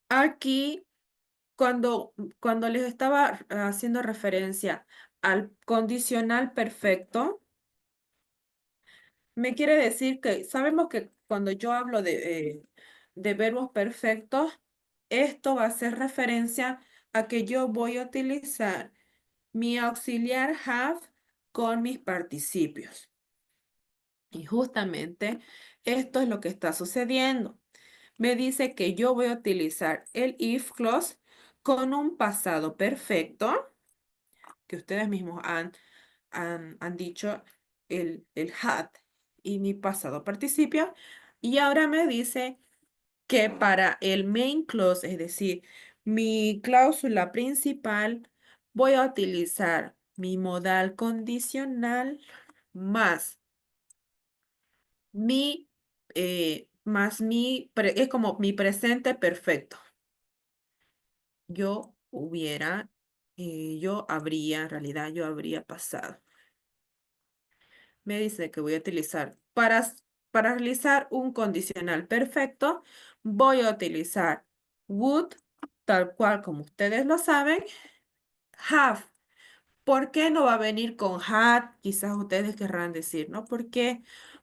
Aquí, cuando les estaba haciendo referencia al condicional perfecto, me quiere decir que sabemos que cuando yo hablo de verbos perfectos, esto va a hacer referencia a que yo voy a utilizar mi auxiliar have con mis participios. Y justamente esto es lo que está sucediendo. Me dice que yo voy a utilizar el if clause con un pasado perfecto, que ustedes mismos han dicho el had y mi pasado participio. Y ahora me dice que para el main clause, es decir, mi cláusula principal, voy a utilizar mi modal condicional más es como mi presente perfecto. Yo hubiera, yo habría, en realidad yo habría pasado. Me dice que voy a utilizar para realizar un condicional perfecto, voy a utilizar would, tal cual como ustedes lo saben, have. ¿Por qué no va a venir con had? Quizás ustedes querrán decir, ¿no? ¿Por qué?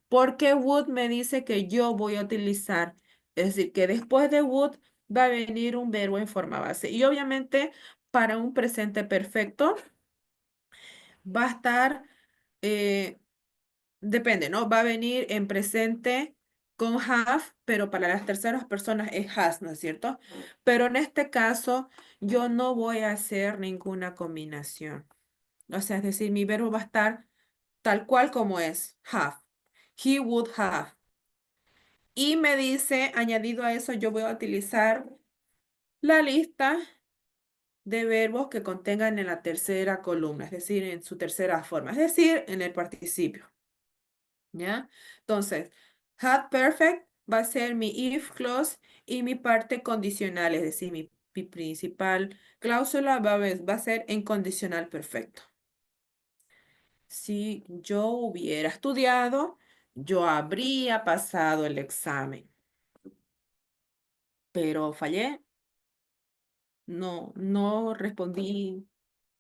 Porque would me dice que yo voy a utilizar, es decir, que después de would va a venir un verbo en forma base. Y obviamente para un presente perfecto va a estar, eh, depende, ¿no? Va a venir en presente con have, pero para las terceras personas es has, ¿no es cierto? Pero en este caso yo no voy a hacer ninguna combinación. O sea, es decir, mi verbo va a estar tal cual como es, have. He would have. Y me dice, añadido a eso, yo voy a utilizar la lista de verbos que contengan en la tercera columna, es decir, en su tercera forma, es decir, en el participio. ¿Ya? Entonces, had perfect va a ser mi if clause y mi parte condicional, es decir, mi principal cláusula va a ser en condicional perfecto. Si yo hubiera estudiado, yo habría pasado el examen, pero fallé, no respondí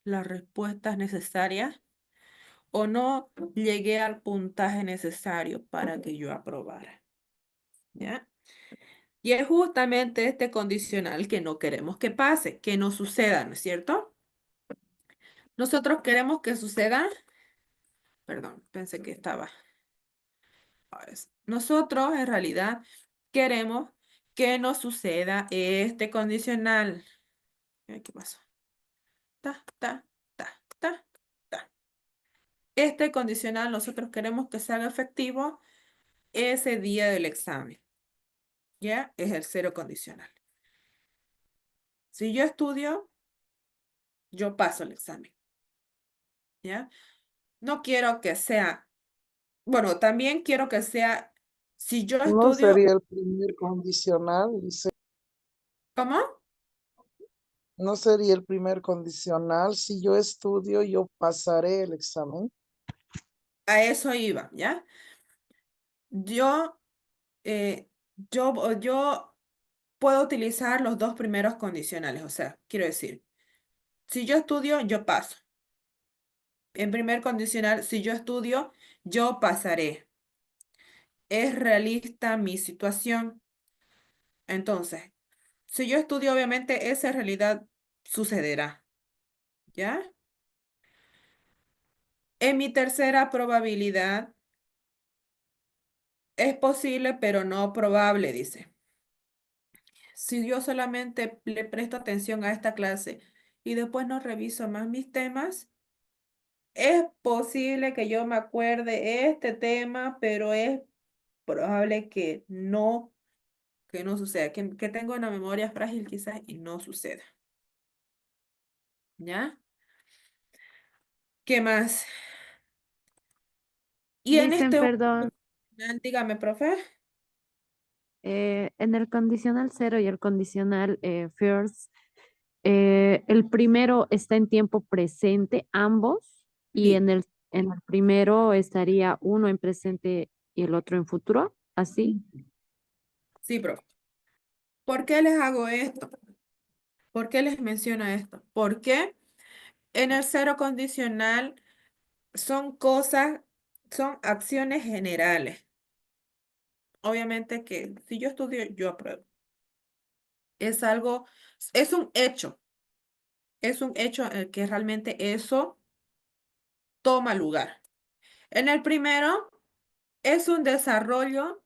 las respuestas necesarias o no llegué al puntaje necesario para que yo aprobara, ¿ya? Y es justamente este condicional que no queremos que pase, que no suceda, ¿no es cierto? Nosotros queremos que suceda, perdón, pensé que estaba. Nosotros en realidad queremos que nos suceda este condicional. ¿Qué pasó? Ta, ta, ta, ta, ta. Este condicional nosotros queremos que se haga efectivo ese día del examen. ¿Ya? Es el cero condicional. Si yo estudio, yo paso el examen. ¿Ya? No quiero que sea, bueno, también quiero que sea, si yo No estudio, sería el primer condicional, dice. ¿cómo? No sería el primer condicional. Si yo estudio, yo pasaré el examen. A eso iba, ¿ya? Yo, eh, yo puedo utilizar los dos primeros condicionales, o sea, quiero decir, si yo estudio, yo paso. En primer condicional, si yo estudio, yo pasaré. Es realista mi situación. Entonces, si yo estudio, obviamente esa realidad sucederá, ¿ya? En mi tercera probabilidad, es posible, pero no probable, dice. Si yo solamente le presto atención a esta clase y después no reviso más mis temas, es posible que yo me acuerde este tema, pero es probable que no suceda, que tenga una memoria frágil quizás y no suceda. ¿Ya? ¿Qué más? Y en Dicen, este perdón, dígame, profe. en el condicional cero y el condicional first, el primero está en tiempo presente, ambos, y Sí, en el primero estaría uno en presente y el otro en futuro, así. sí, profe. ¿Por qué les hago esto? ¿Por qué les menciono esto? Porque en el cero condicional son cosas, son acciones generales. Obviamente que si yo estudio, yo apruebo. Es algo, es un hecho. es un hecho en el que realmente eso toma lugar. En el primero, es un desarrollo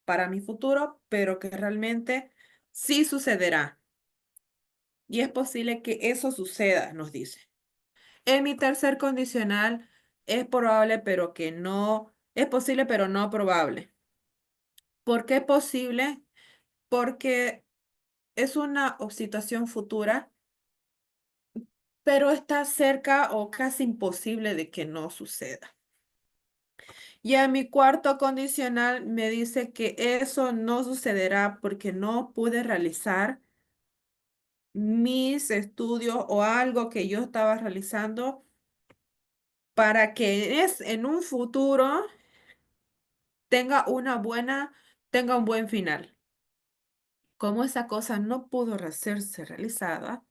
para mi futuro, pero que realmente sí sucederá. Y es posible que eso suceda, nos dice. En mi tercer condicional, es probable, pero que no, es posible, pero no probable. ¿Por qué posible? Porque es una situación futura, pero está cerca o casi imposible de que no suceda. Y en mi cuarto condicional me dice que eso no sucederá porque no pude realizar mis estudios o algo que yo estaba realizando para que en un futuro tenga un buen final. Como esa cosa no pudo hacerse realizada,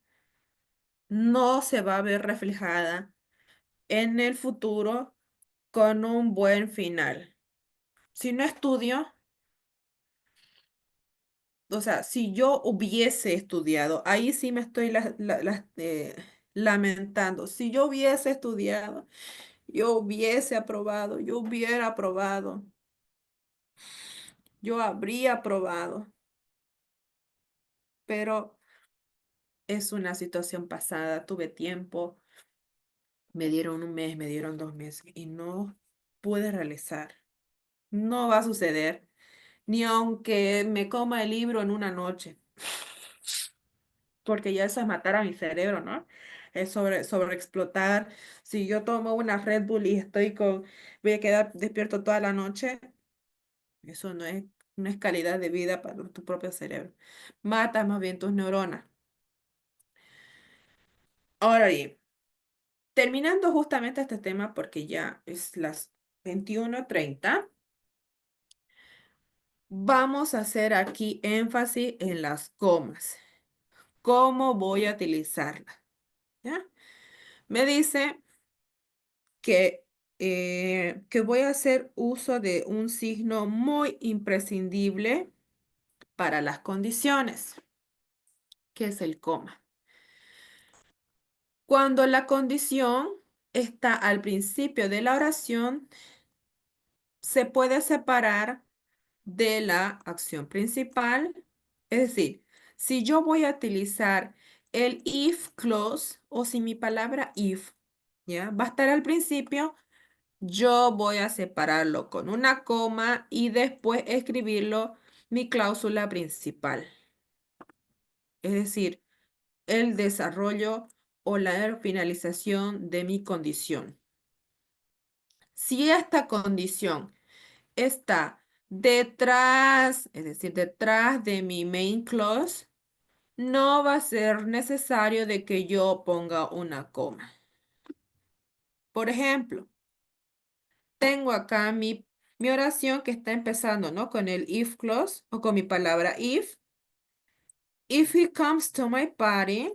no se va a ver reflejada en el futuro con un buen final. Si no estudio, o sea, si yo hubiese estudiado, ahí sí me estoy lamentando. Si yo hubiese estudiado, yo hubiese aprobado, yo hubiera aprobado, yo habría aprobado, pero es una situación pasada, tuve tiempo, me dieron un mes, me dieron 2 meses y no pude realizar. No va a suceder, ni aunque me coma el libro en una noche, porque ya eso es matar a mi cerebro, ¿no? Es sobre explotar. Si yo tomo una Red Bull y voy a quedar despierto toda la noche, eso no es calidad de vida para tu propio cerebro. Matas más bien tus neuronas. Ahora bien, terminando justamente este tema, porque ya es las 21:30, vamos a hacer aquí énfasis en las comas. ¿Cómo voy a utilizarlas? ¿Ya? Me dice que voy a hacer uso de un signo muy imprescindible para las condiciones, que es el coma. Cuando la condición está al principio de la oración, se puede separar de la acción principal. Es decir, si yo voy a utilizar el if clause o si mi palabra if, ¿ya? Va a estar al principio, yo voy a separarlo con una coma y después escribirlo mi cláusula principal. Es decir, el desarrollo o la finalización de mi condición. Si esta condición está detrás, es decir, detrás de mi main clause, no va a ser necesario de que yo ponga una coma. Por ejemplo, tengo acá mi oración que está empezando, ¿no? Con el if clause o con mi palabra if. If he comes to my party,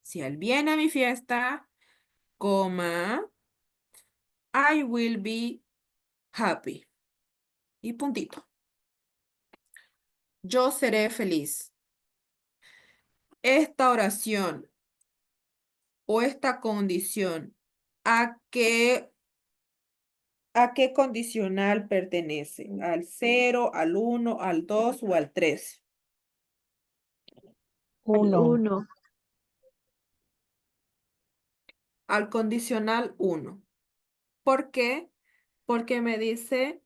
si él viene a mi fiesta, coma, I will be happy. Y puntito. Yo seré feliz. Esta oración o esta condición, ¿a qué condicional pertenece? ¿Al 0, al 1, al 2 o al 3? El Uno. 1. Al condicional 1. ¿Por qué? Porque me dice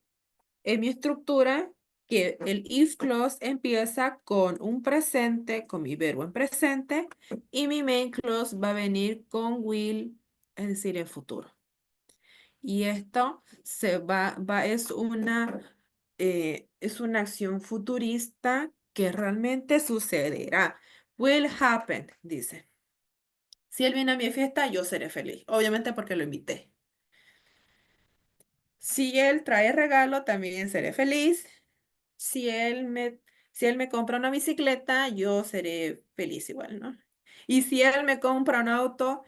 en mi estructura que el if clause empieza con un presente, con mi verbo en presente, y mi main clause va a venir con will, es decir, en futuro. Y esto es una acción futurista que realmente sucederá. Will happen, dice. Si él viene a mi fiesta, yo seré feliz. Obviamente porque lo invité. Si él trae regalo, también seré feliz. Si él me, si él me compra una bicicleta, yo seré feliz igual, ¿no? Y si él me compra un auto,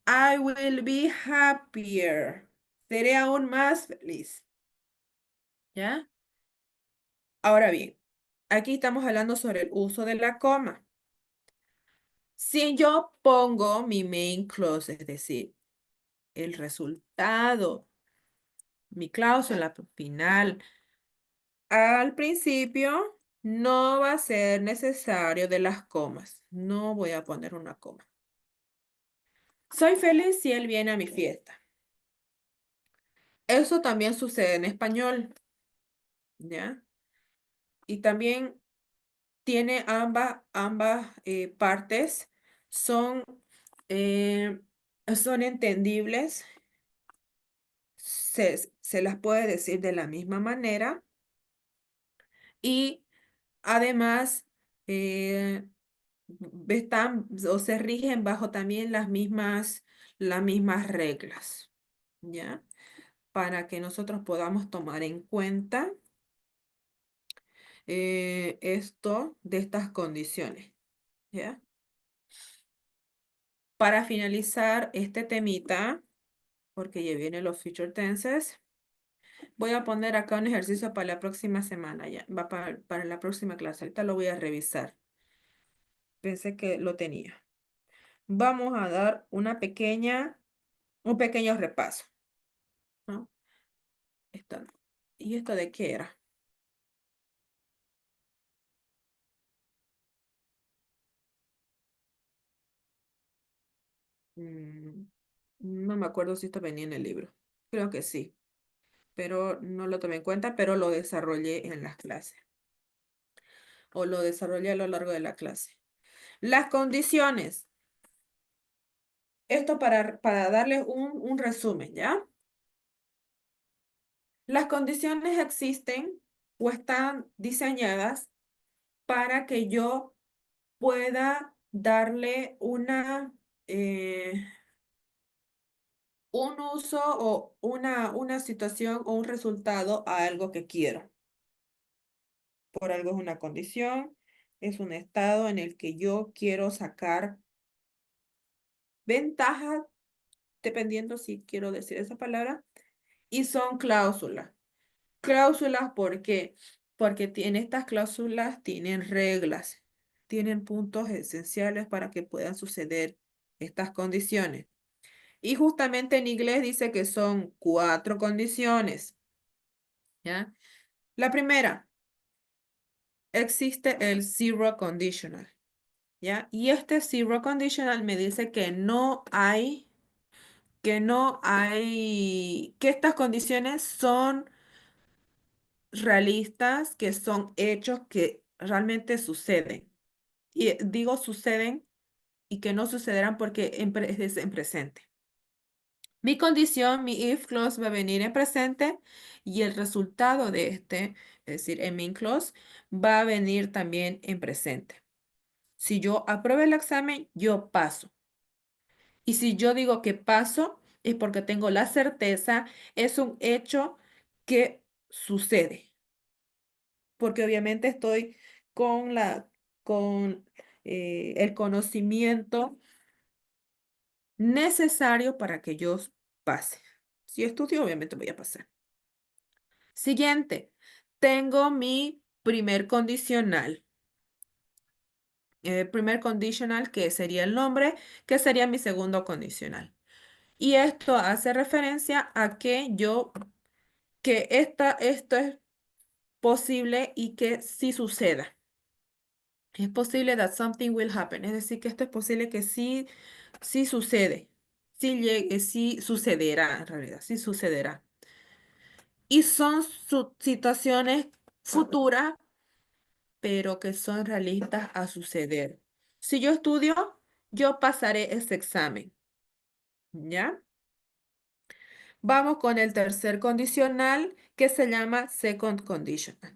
I will be happier. Seré aún más feliz. ¿Ya? Ahora bien, aquí estamos hablando sobre el uso de la coma. Si yo pongo mi main clause, es decir, el resultado, mi cláusula final, al principio no va a ser necesario de las comas. No voy a poner una coma. Soy feliz si él viene a mi fiesta. Eso también sucede en español, ¿ya? Y también tiene ambas partes, son, eh, son entendibles, se las puede decir de la misma manera y además están o se rigen bajo también las mismas reglas, ¿ya? Para que nosotros podamos tomar en cuenta esto de estas condiciones, ¿ya? Para finalizar este temita, porque ya vienen los future tenses, voy a poner acá un ejercicio para la próxima semana, ya, va para la próxima clase, ahorita lo voy a revisar. Pensé que lo tenía. Vamos a dar un pequeño repaso, ¿no? Esto- ¿Y esto de qué era? Mm, no me acuerdo si esto venía en el libro. Creo que sí, pero no lo tomé en cuenta, pero lo desarrollé en las clases o lo desarrollé a lo largo de la clase. Las condiciones. Esto para darles un resumen, ¿ya? Las condiciones existen o están diseñadas para que yo pueda darle eh, un uso o una situación o un resultado a algo que quiero. Por algo es una condición, es un estado en el que yo quiero sacar ventaja, dependiendo si quiero decir esa palabra, y son cláusulas. Cláusulas, ¿por qué? Porque estas cláusulas tienen reglas, tienen puntos esenciales para que puedan suceder estas condiciones. Y justamente en inglés dice que son 4 condiciones, ¿ya? La primera, existe el zero conditional, ¿ya? Y este zero conditional me dice que estas condiciones son realistas, que son hechos que realmente suceden. Y digo suceden y que no sucederán porque es en presente. Mi condición, mi if clause va a venir en presente y el resultado de este, es decir, el main clause, va a venir también en presente. Si yo apruebo el examen, yo paso. Y si yo digo que paso, es porque tengo la certeza, es un hecho que sucede. Porque obviamente estoy con el conocimiento necesario para que yo pase. Si estudio, obviamente voy a pasar. Siguiente, tengo mi primer condicional. Primer condicional, que sería el nombre, que sería mi segundo condicional. Y esto hace referencia a que esto es posible y que sí suceda. Es posible that something will happen. Es decir, que esto es posible que sí sucede. Sí sucederá, en realidad, sí sucederá. Y son situaciones futuras, pero que son realistas a suceder. Si yo estudio, yo pasaré ese examen. ¿Ya? Vamos con el tercer condicional que se llama second conditional.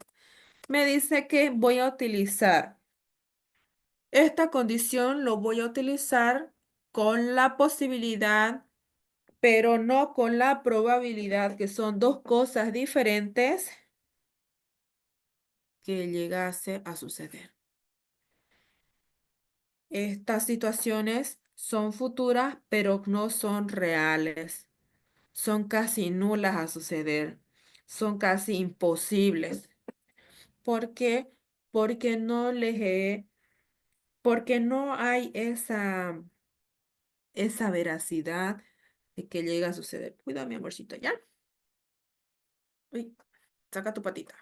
Me dice que voy a utilizar esta condición, lo voy a utilizar con la posibilidad, pero no con la probabilidad, que son dos cosas diferentes que llegase a suceder. Estas situaciones son futuras, pero no son reales. Son casi nulas a suceder. Son casi imposibles. ¿Por qué? Porque porque no hay esa veracidad de que llega a suceder. Cuida, mi amorcito, ¿ya? Uy, saca tu patita.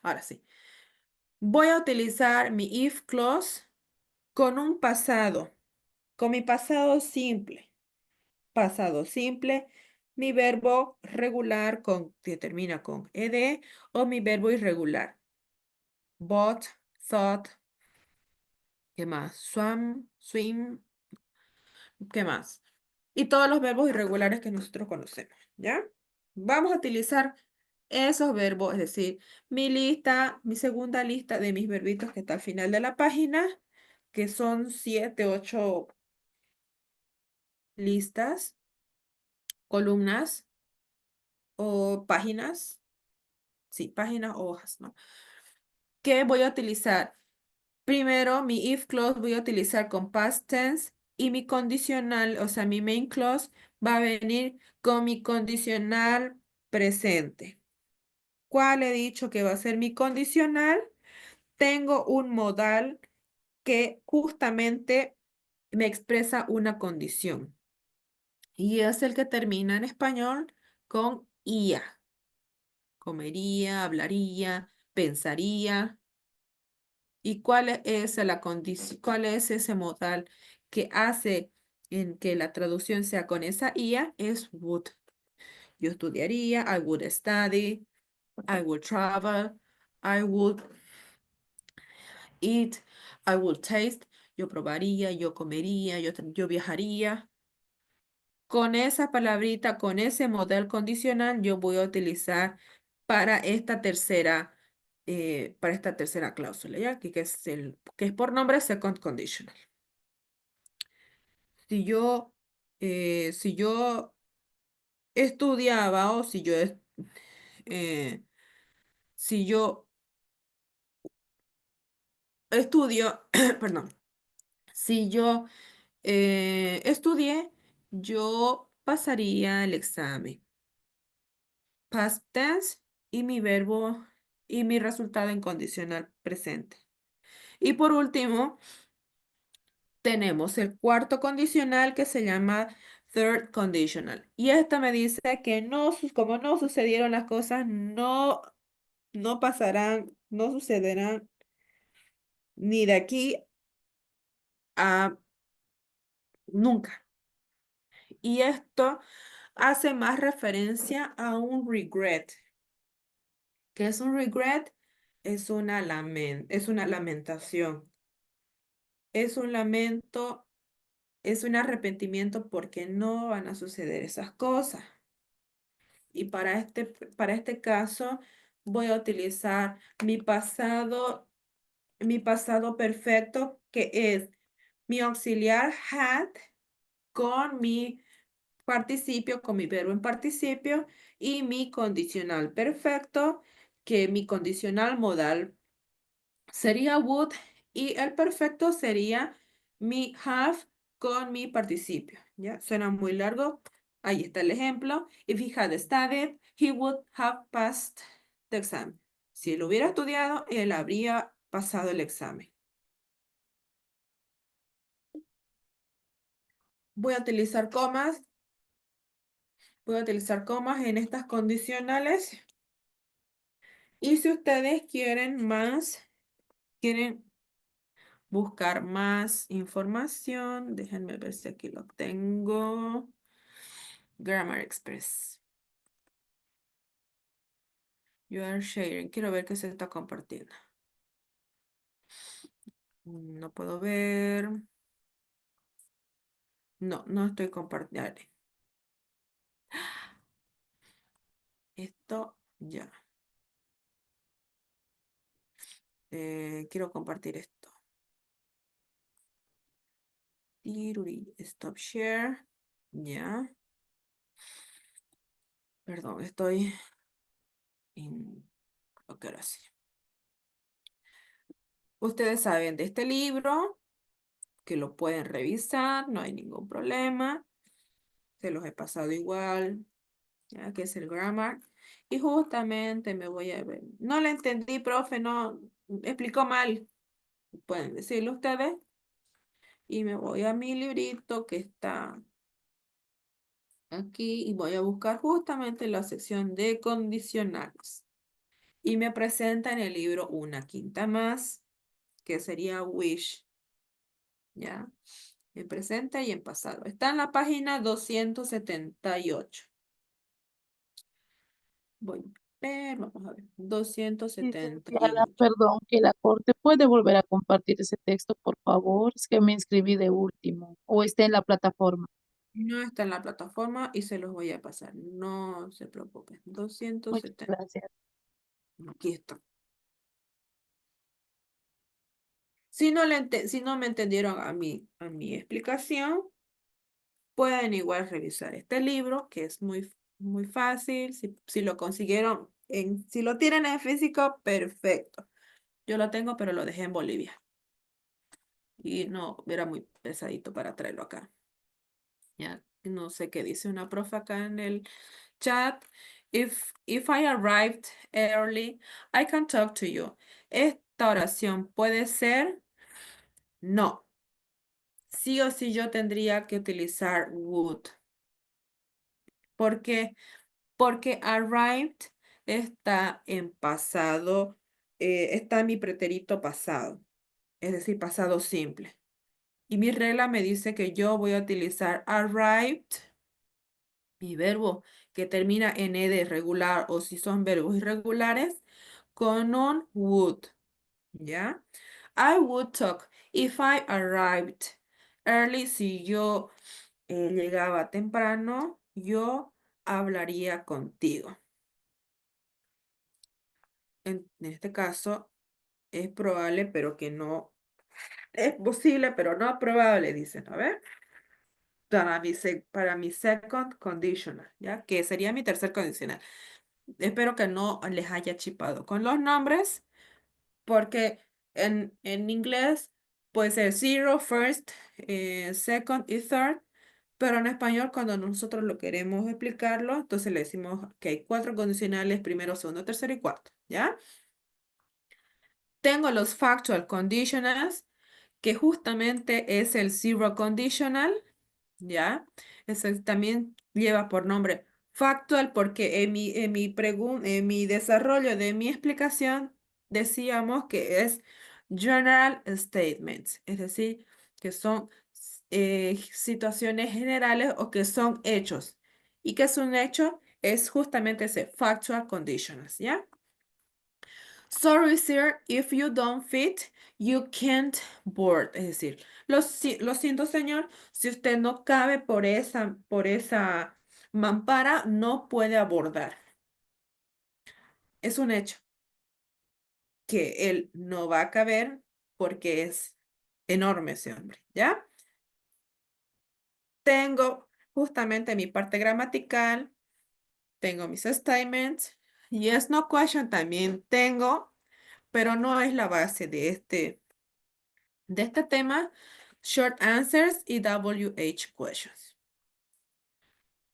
Ahora sí. Voy a utilizar mi if clause con un pasado, con mi pasado simple. Pasado simple, mi verbo regular que termina con ed o mi verbo irregular. Bought, thought, ¿qué más? Swam, swim, ¿qué más? Y todos los verbos irregulares que nosotros conocemos, ¿ya? Vamos a utilizar esos verbos, es decir, mi segunda lista de mis verbitos que está al final de la página, que son 7, 8 listas, columnas o páginas. Sí, páginas o hojas, ¿no? ¿Qué voy a utilizar? Primero, mi if clause voy a utilizar con past tense y mi condicional, o sea, mi main clause va a venir con mi condicional presente. ¿Cuál he dicho que va a ser mi condicional? Tengo un modal que justamente me expresa una condición y es el que termina en español con ia. Comería, hablaría, pensaría. ¿Y cuál es ese modal que hace en que la traducción sea con esa IA? Es would. Yo estudiaría, I would study, I would travel, I would eat, I would taste. Yo probaría, yo comería, yo viajaría. Con esa palabrita, con ese modal condicional, yo voy a utilizar para para esta tercera cláusula, ¿ya? Que es por nombre second conditional. Si yo estudiaba o eh, si yo estudio, perdón, si yo estudié, yo pasaría el examen. Past tense y mi verbo y mi resultado en condicional presente. Y por último, tenemos el cuarto condicional que se llama third conditional. Y esta me dice que como no sucedieron las cosas, no pasarán, no sucederán ni de aquí a nunca. Y esto hace más referencia a un regret. ¿Qué es un regret? Es una lamentación. Es un lamento, es un arrepentimiento porque no van a suceder esas cosas. Y para este caso voy a utilizar mi pasado perfecto, que es mi auxiliar had con mi participio, con mi verbo en participio y mi condicional perfecto, que mi condicional modal sería would y el perfecto sería mi have con mi participio. ¿Ya? Suena muy largo. Ahí está el ejemplo. If he had studied, he would have passed the exam. Si él hubiera estudiado, él habría pasado el examen. Voy a utilizar comas. Voy a utilizar comas en estas condicionales. Y si ustedes quieren buscar más información, déjenme ver si aquí lo tengo. Grammar Express. You are sharing. Quiero ver qué se está compartiendo. No puedo ver. No estoy compartiendo. Esto ya. Quiero compartir esto. Stop share. Ya. Perdón, estoy en... Ok, ahora sí. Ustedes saben de este libro, que lo pueden revisar, no hay ningún problema. Se los he pasado igual, ya que es el grammar. Y justamente me voy a ver. No le entendí, profe, no explicó mal. Pueden decirlo ustedes. Y me voy a mi librito que está aquí y voy a buscar justamente la sección de condicionales. Y me presenta en el libro una quinta más, que sería wish, ¿ya? En presente y en pasado. Está en la página 278. Voy a ver, vamos a ver. Licenciada, 278. perdón, que la corte puede volver a compartir ese texto, por favor. Es que me inscribí de último o está en la plataforma. No está en la plataforma y se los voy a pasar. No se preocupen. Muchas 270. gracias. Aquí está. Si no me entendieron a mi explicación, pueden igual revisar este libro, que es muy fácil. Si lo consiguieron, si lo tienen en físico, perfecto. Yo lo tengo, pero lo dejé en Bolivia. Y no, era muy pesadito para traerlo acá. Ya, no sé qué dice una profe acá en el chat. If I arrived early, I can talk to you. Esta oración puede ser no. Sí o sí yo tendría que utilizar would. ¿Por qué? Porque arrived está en pasado, está en mi pretérito pasado, es decir, pasado simple. Y mi regla me dice que yo voy a utilizar arrived, mi verbo que termina en ed regular o si son verbos irregulares, con un would, ¿ya? I would talk if I arrived early. Si yo llegaba temprano, yo hablaría contigo. En este caso, es probable, pero que no. Es posible, pero no probable, dicen. A ver. Para mi second conditional, ¿ya? Que sería mi tercer condicional. Espero que no les haya chipado con los nombres, porque en inglés puede ser zero, first, second y third, pero en español cuando nosotros lo queremos explicarlo, entonces le decimos que hay 4 condicionales, primero, segundo, tercero y cuarto, ¿ya? Tengo los factual conditionals, que justamente es el zero conditional, ¿ya? Ese también lleva por nombre factual porque en mi desarrollo de mi explicación decíamos que es general statements, es decir, que son situaciones generales o que son hechos. ¿Y qué es un hecho? Es justamente ese factual conditionals, ¿ya? Sorry, sir, if you don't fit, you can't board. Es decir, lo siento, señor, si usted no cabe por esa mampara, no puede abordar. Es un hecho que él no va a caber porque es enorme ese hombre, ¿ya? Tengo justamente mi parte gramatical, tengo mis statements, yes, no question también tengo, pero no es la base de este tema, short answers y WH questions.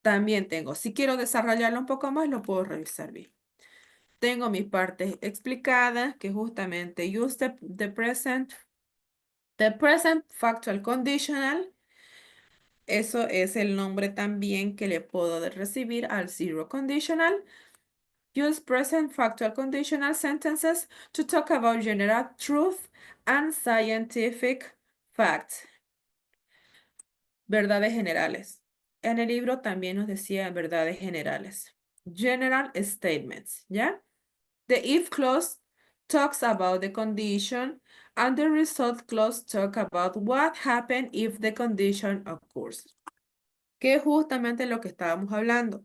También tengo, si quiero desarrollarlo un poco más, lo puedo revisar bien. Tengo mis partes explicadas, que justamente use the present factual conditional. Eso es el nombre también que le puedo recibir al zero conditional. Use present factual conditional sentences to talk about general truth and scientific facts. Verdades generales. En el libro también nos decía verdades generales. General statements, ¿ya? The if clause talks about the condition and the result clause talk about what happened if the condition occurs. Que es justamente lo que estábamos hablando.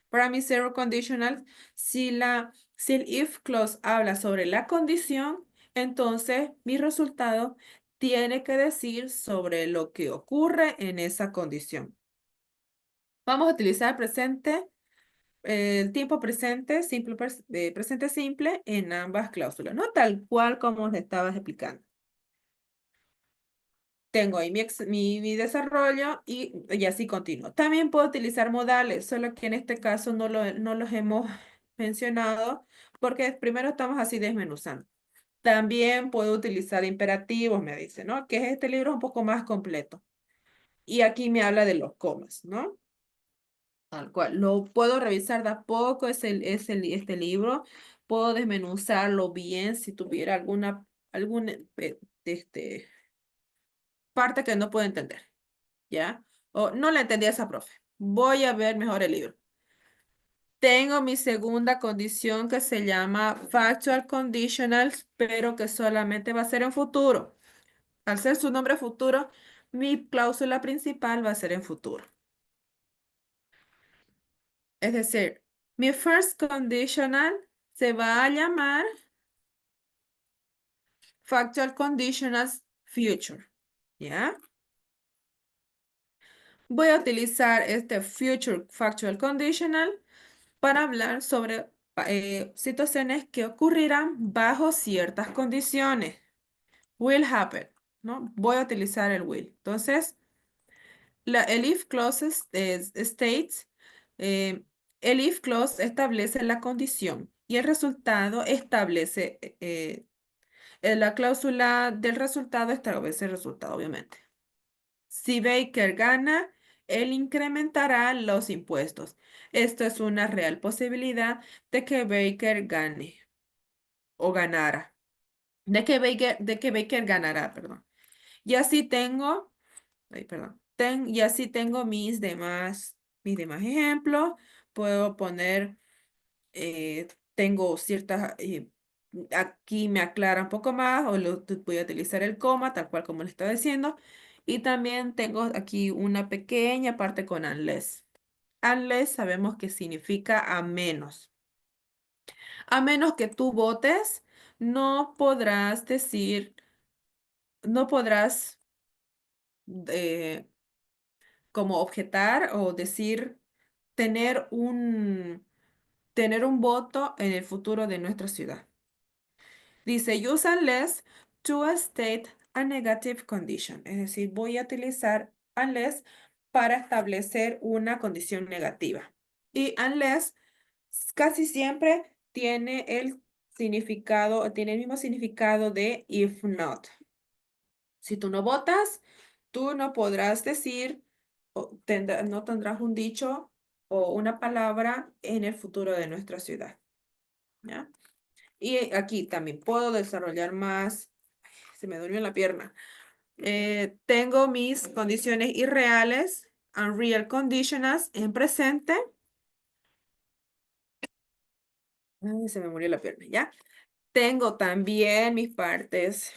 Para mi zero conditional, si el if clause habla sobre la condición, entonces mi resultado tiene que decir sobre lo que ocurre en esa condición. Vamos a utilizar el tiempo presente, presente simple en ambas cláusulas, ¿no? Tal cual como les estaba explicando. Tengo ahí mi desarrollo y así continúo. También puedo utilizar modales, solo que en este caso no los hemos mencionado porque primero estamos así desmenuzando. También puedo utilizar imperativos, me dice, ¿no? Que este libro es un poco más completo. Y aquí me habla de los comas, ¿no? Tal cual. Lo puedo revisar de a poco, este libro. Puedo desmenuzarlo bien si tuviera alguna este, parte que no puedo entender, ¿ya? O no la entendí a esa profe. Voy a ver mejor el libro. Tengo mi segunda condición que se llama Factual Conditionals, pero que solamente va a ser en futuro. Al ser su nombre futuro, mi cláusula principal va a ser en futuro. Es decir, mi first conditional se va a llamar Factual Conditionals Future. ¿Ya? Voy a utilizar este Future Factual Conditional para hablar sobre situaciones que ocurrirán bajo ciertas condiciones. Will happen, ¿no? Voy a utilizar el will. Entonces, el if clause states, eh, el if clause establece la condición y el resultado establece, la cláusula del resultado establece el resultado, obviamente. Si Baker gana, él incrementará los impuestos. Esto es una real posibilidad de que Baker gane o ganara. De que Baker ganará, perdón. Y así tengo, ay, perdón, y así tengo mis demás ejemplos. Puedo poner, tengo ciertas, aquí me aclara un poco más, o voy a utilizar el coma, tal cual como le estaba diciendo. Y también tengo aquí una pequeña parte con unless. Unless sabemos que significa a menos. A menos que tú votes, no podrás decir, no podrás eh, como objetar o decir tener tener un voto en el futuro de nuestra ciudad. Dice, use unless to state a negative condition. Es decir, voy a utilizar unless para establecer una condición negativa. Y unless casi siempre tiene tiene el mismo significado de if not. Si tú no votas, tú no podrás decir, no tendrás un dicho o una palabra en el futuro de nuestra ciudad. ¿Ya? Y aquí también puedo desarrollar más. Se me durmió la pierna. Tengo mis condiciones irreales, unreal conditionals, en presente. Ay, se me murió la pierna, ¿ya? Tengo también mis partes,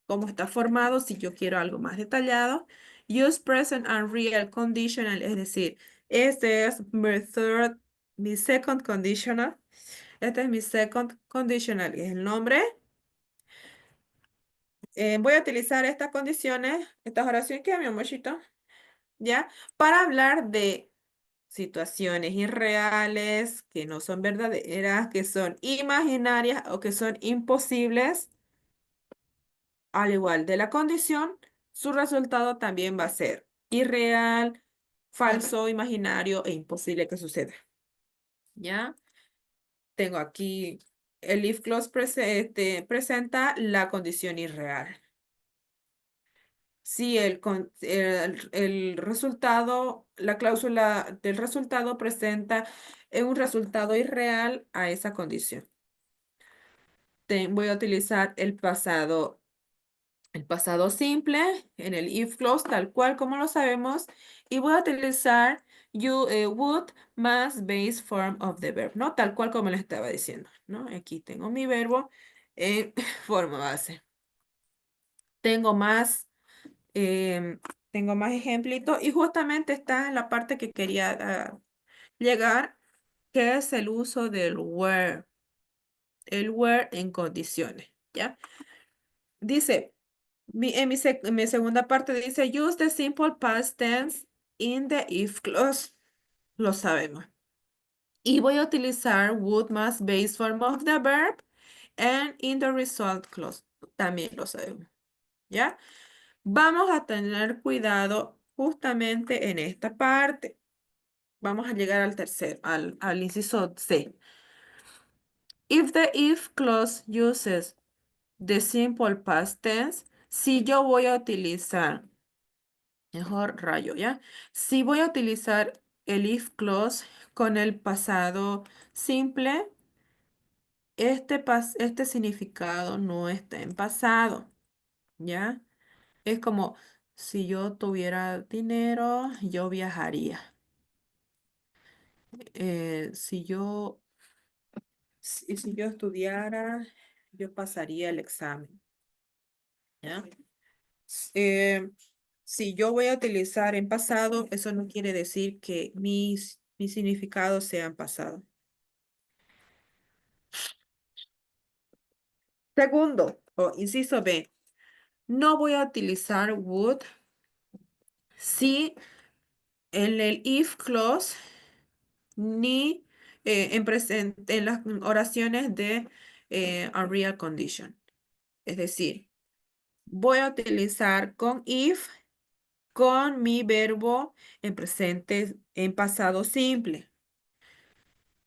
cómo está formado, si yo quiero algo más detallado. Use present unreal conditional, es decir, este es mi second conditional. Este es mi second conditional, que es el nombre. Voy a utilizar estas condiciones, estas oraciones que mi amorcito, ¿ya? Para hablar de situaciones irreales, que no son verdaderas, que son imaginarias o que son imposibles. Al igual de la condición, su resultado también va a ser irreal, falso, imaginario e imposible que suceda. ¿Ya? Tengo aquí el if clause presenta la condición irreal. Si el resultado, la cláusula del resultado presenta un resultado irreal a esa condición. Voy a utilizar el pasado simple en el if clause, tal cual como lo sabemos, y voy a utilizar would más base form of the verb, ¿no? Tal cual como les estaba diciendo, ¿no? Aquí tengo mi verbo en forma base. Tengo más, tengo más ejemplitos y justamente está en la parte que quería llegar, que es el uso del where, el where en condiciones, ¿ya? Dice, en mi segunda parte dice, use the simple past tense in the if clause. Lo sabemos. Y voy a utilizar would más base form of the verb and in the result clause. También lo sabemos. ¿Ya? Vamos a tener cuidado justamente en esta parte. Vamos a llegar al inciso C. If the if clause uses the simple past tense, si yo voy a utilizar, mejor rayo, ¿ya? Si voy a utilizar el if clause con el pasado simple, este significado no está en pasado, ¿ya? Es como si yo tuviera dinero, yo viajaría. Si yo estudiara, yo pasaría el examen, ¿ya? Eh, si yo voy a utilizar en pasado, eso no quiere decir que mis significados sean pasado. Segundo, o inciso B, no voy a utilizar would si en el if clause ni en las oraciones de a real condition. Es decir, voy a utilizar con if con mi verbo en presente, en pasado simple.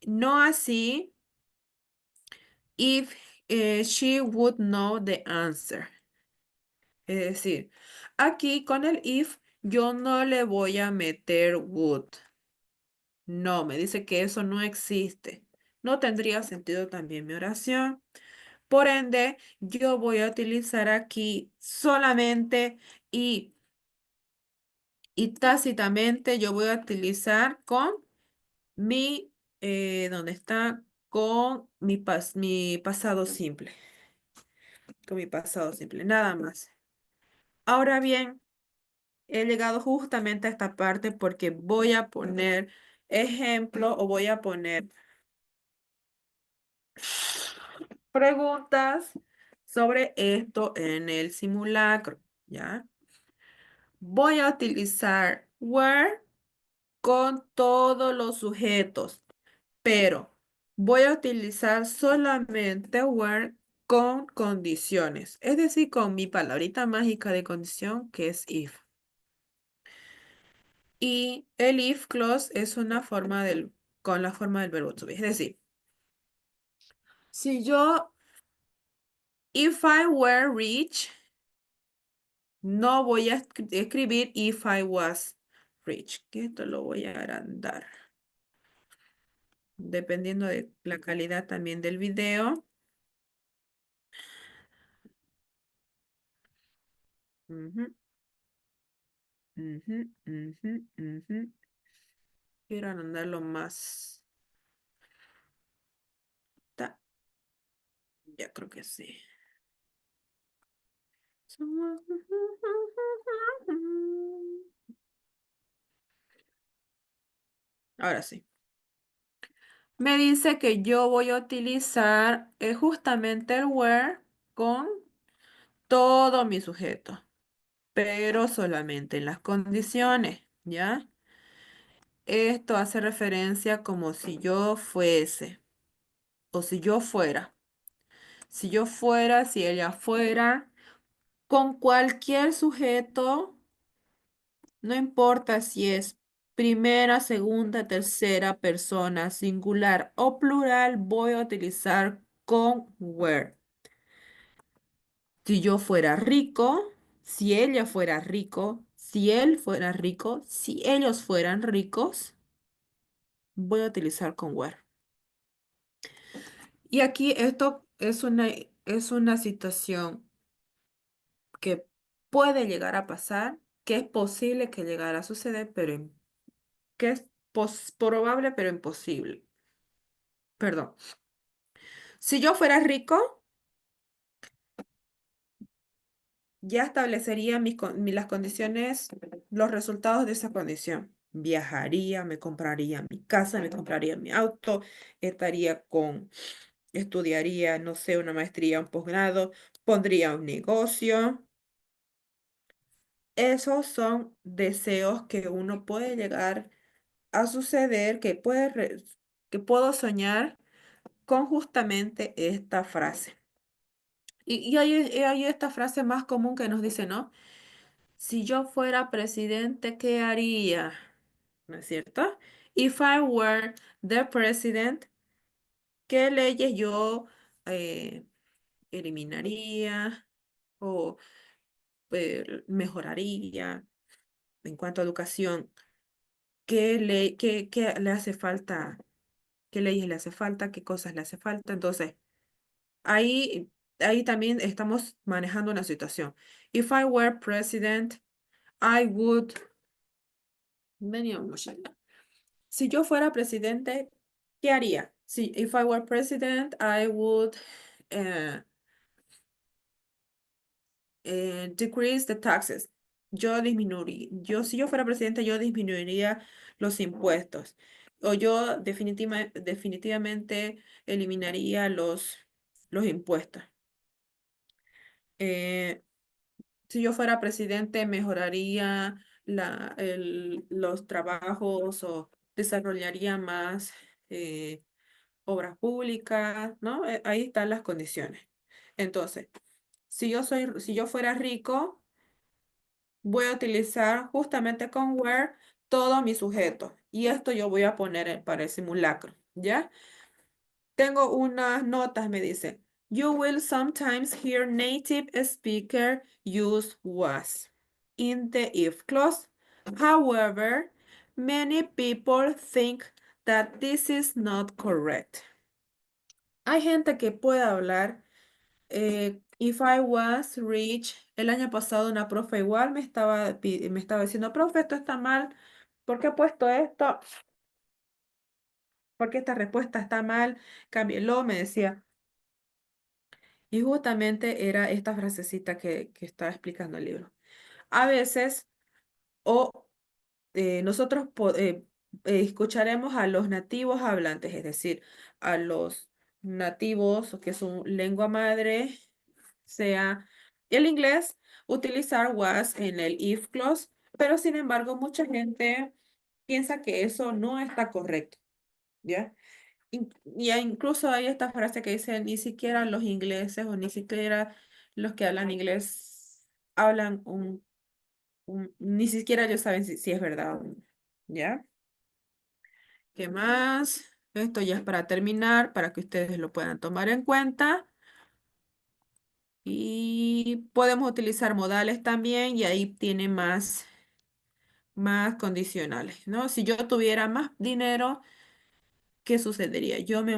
No así if she would know the answer. Es decir, aquí con el if yo no le voy a meter would. No, me dice que eso no existe. No tendría sentido también mi oración. Por ende, yo voy a utilizar aquí solamente y tácitamente yo voy a utilizar con mi, ¿dónde está? Con mi pasado simple. Con mi pasado simple, nada más. Ahora bien, he llegado justamente a esta parte porque voy a poner ejemplo o voy a poner preguntas sobre esto en el simulacro, ¿ya? Voy a utilizar where con todos los sujetos, pero voy a utilizar solamente where con condiciones, es decir, con mi palabrita mágica de condición que es if. Y el if clause es una forma con la forma del verbo to be. Es decir, si yo, if I were rich, no voy a escribir if I was rich, que esto lo voy a agrandar. Dependiendo de la calidad también del video. Ujú, ujú, ujú, ujú. Quiero agrandarlo más. Ya creo que sí. Ahora sí. Me dice que yo voy a utilizar justamente el where con todo mi sujeto, pero solamente en las condiciones, ¿ya? Esto hace referencia como si yo fuese o si yo fuera. Si yo fuera, si ella fuera, con cualquier sujeto, no importa si es primera, segunda, tercera persona, singular o plural, voy a utilizar con where. Si yo fuera rico, si ella fuera rico, si él fuera rico, si ellos fueran ricos, voy a utilizar con where. Y aquí esto es una situación que puede llegar a pasar, que es posible que llegara a suceder, que es probable pero imposible. Perdón. Si yo fuera rico, ya establecería las condiciones, los resultados de esa condición. Viajaría, me compraría mi casa, me compraría mi auto, estudiaría, no sé, una maestría, un posgrado, pondría un negocio. Esos son deseos que uno puede llegar a suceder, que puedo soñar con justamente esta frase. Y hay esta frase más común que nos dice, ¿no? Si yo fuera presidente, ¿qué haría? ¿No es cierto? If I were the president, ¿Qué leyes yo eh, eliminaría o mejoraría en cuanto a educación? ¿Qué le hace falta? ¿Qué leyes le hace falta? ¿Qué cosas le hace falta? Entonces, ahí, ahí también estamos manejando una situación. If I were president, I would... Veníamos allá. Si yo fuera presidente, ¿qué haría? Si, if I were president, I would eh, decrease the taxes. Si yo fuera presidente, yo disminuiría los impuestos. O yo definitivamente eliminaría los impuestos. Eh, si yo fuera presidente, mejoraría los trabajos o desarrollaría más obras públicas, ¿no? Ahí están las condiciones. Entonces, si yo fuera rico, voy a utilizar justamente con where todo mi sujeto. Y esto yo voy a poner para el simulacro, ¿ya? Tengo unas notas, me dice. You will sometimes hear native speaker use was in the if clause. However, many people think that this is not correct. Hay gente que puede hablar. If I was rich, el año pasado una profe igual me estaba diciendo, profe, esto está mal. ¿Por qué he puesto esto? ¿Por qué esta respuesta está mal? Cámbielo, me decía. Y justamente era esta frasecita que estaba explicando el libro. A veces, o nosotros escucharemos a los nativos hablantes, es decir, a los nativos que son lengua madre, sea el inglés, utilizar was en el if clause, pero sin embargo mucha gente piensa que eso no está correcto, ¿ya? Y incluso hay esta frase que dice, ni siquiera los ingleses o ni siquiera los que hablan inglés hablan ni siquiera ellos saben si es verdad o no, ¿ya? ¿Qué más? Esto ya es para terminar, para que ustedes lo puedan tomar en cuenta. Y podemos utilizar modales también y ahí tiene más condicionales, ¿no? Si yo tuviera más dinero, ¿qué sucedería? Yo me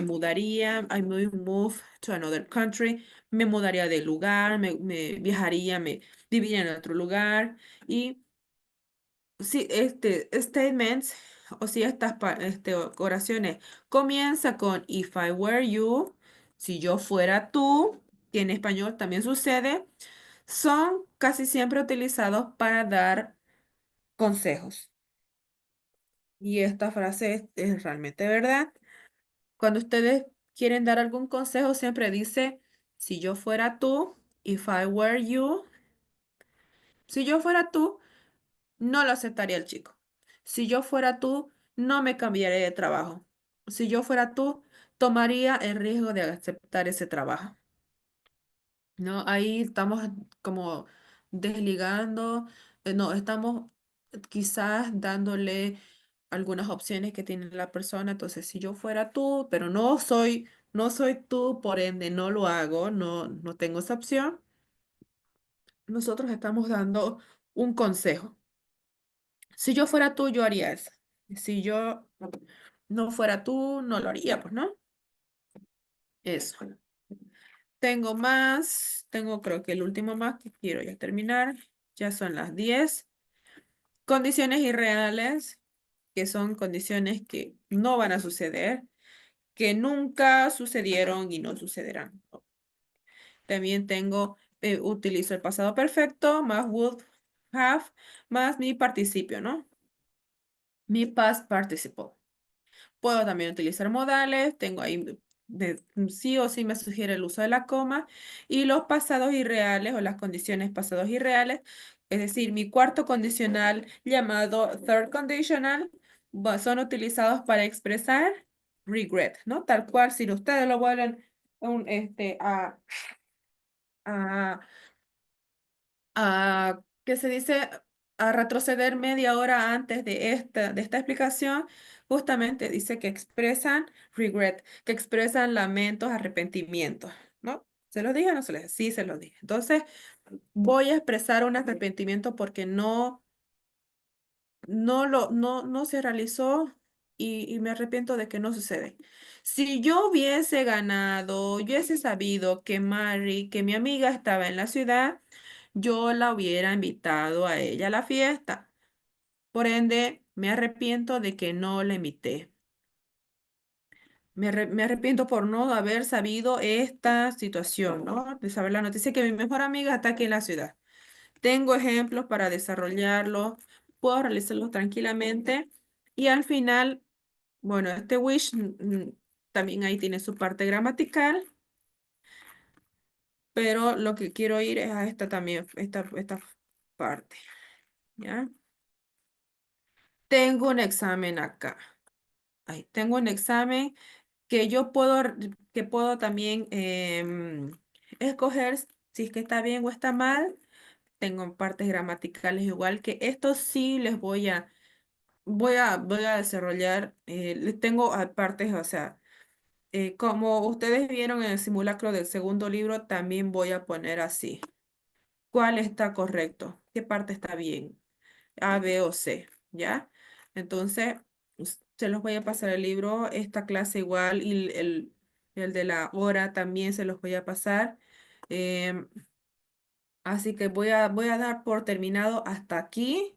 mudaría, I would move to another country, me mudaría de lugar, me viajaría, me viviría en otro lugar y si statements o si oraciones comienza con if I were you, si yo fuera tú, que en español también sucede, son casi siempre utilizados para dar consejos. Y esta frase es realmente verdad. Cuando ustedes quieren dar algún consejo, siempre dice, si yo fuera tú, if I were you, si yo fuera tú, no lo aceptaría el chico. Si yo fuera tú, no me cambiaría de trabajo. Si yo fuera tú, tomaría el riesgo de aceptar ese trabajo. ¿No? Ahí estamos como desligando, no, estamos quizás dándole algunas opciones que tiene la persona. Entonces, si yo fuera tú, pero no soy tú, por ende no lo hago, no tengo esa opción. Nosotros estamos dando un consejo. Si yo fuera tú, yo haría eso. Si yo no fuera tú, no lo haría, pues, ¿no? Eso. Tengo creo que el último más que quiero ya terminar. Ya son las 10. Condiciones irreales, que son condiciones que no van a suceder, que nunca sucedieron y no sucederán. También utilizo el pasado perfecto, más would have, más mi participio, ¿no? Mi past participle. Puedo también utilizar modales, tengo ahí, sí o sí me sugiere el uso de la coma y los pasados irreales o las condiciones pasados irreales, es decir, mi cuarto condicional llamado third conditional, son utilizados para expresar regret, ¿no? Tal cual, si ustedes lo vuelven a ¿qué se dice? a retroceder media hora antes de esta explicación, justamente dice que expresan regret, que expresan lamentos, arrepentimientos, ¿no? ¿Se los dije o no se los dije? Sí, se los dije. Entonces, voy a expresar un arrepentimiento porque no se realizó y me arrepiento de que no sucede. Si yo hubiese ganado, yo hubiese sabido que que mi amiga estaba en la ciudad, yo la hubiera invitado a ella a la fiesta. Por ende, me arrepiento de que no la invité. Me arrepiento por no haber sabido esta situación, ¿no? De saber la noticia que mi mejor amiga está aquí en la ciudad. Tengo ejemplos para desarrollarlo, puedo realizarlos tranquilamente y al final, bueno, este wish también ahí tiene su parte gramatical, pero lo que quiero ir es a esta también, esta parte, ¿ya? Tengo un examen acá. Ahí, tengo un examen que yo que puedo también escoger si es que está bien o está mal. Tengo partes gramaticales igual que esto sí les voy a desarrollar, les tengo partes, o sea, como ustedes vieron en el simulacro del segundo libro, también voy a poner así. ¿Cuál está correcto? ¿Qué parte está bien? A, B o C, ¿ya? Entonces, se los voy a pasar el libro, esta clase igual y el de la hora también se los voy a pasar. Em, Así que voy a dar por terminado hasta aquí.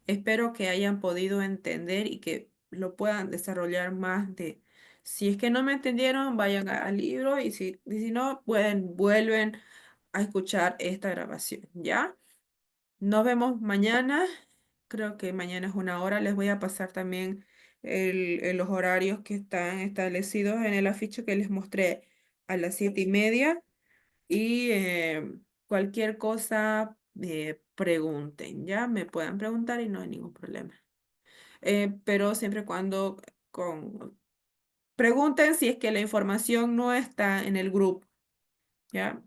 Espero que hayan podido entender y que lo puedan desarrollar más de... Si es que no me entendieron, vayan al libro y si no, vuelven a escuchar esta grabación, ¿ya? Nos vemos mañana. Creo que mañana es una hora. Les voy a pasar también los horarios que están establecidos en el afiche que les mostré a las 7:30. Y cualquier cosa, pregunten, ¿ya? Me puedan preguntar y no hay ningún problema. Pero siempre y cuando pregunten si es que la información no está en el grupo, ¿ya?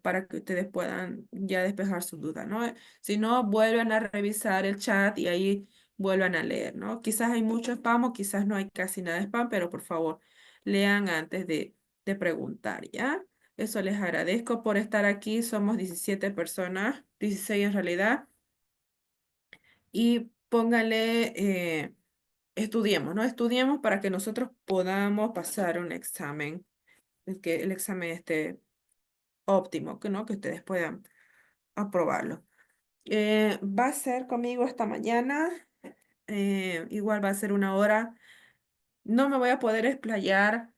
Para que ustedes puedan ya despejar sus dudas, ¿no? Si no, vuelvan a revisar el chat y ahí vuelvan a leer, ¿no? Quizás hay mucho spam o quizás no hay casi nada de spam, pero por favor, lean antes de preguntar, ¿ya? Eso les agradezco por estar aquí. Somos 17 personas, 16 en realidad. Y póngale, estudiemos, ¿no? Estudiemos para que nosotros podamos pasar un examen, que el examen esté óptimo, que no, que ustedes puedan aprobarlo. Va a ser conmigo esta mañana, igual va a ser una hora. No me voy a poder explayar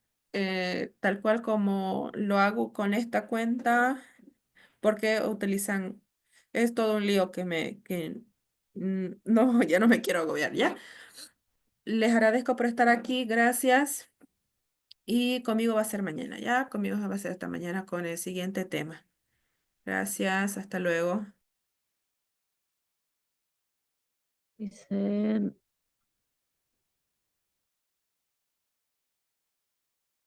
tal cual como lo hago con esta cuenta, porque utilizan, es todo un lío no, ya no me quiero agobiar, ¿ya? Les agradezco por estar aquí, gracias. Y conmigo va a ser mañana, ¿ya? Conmigo va a ser esta mañana con el siguiente tema. Gracias, hasta luego. Dice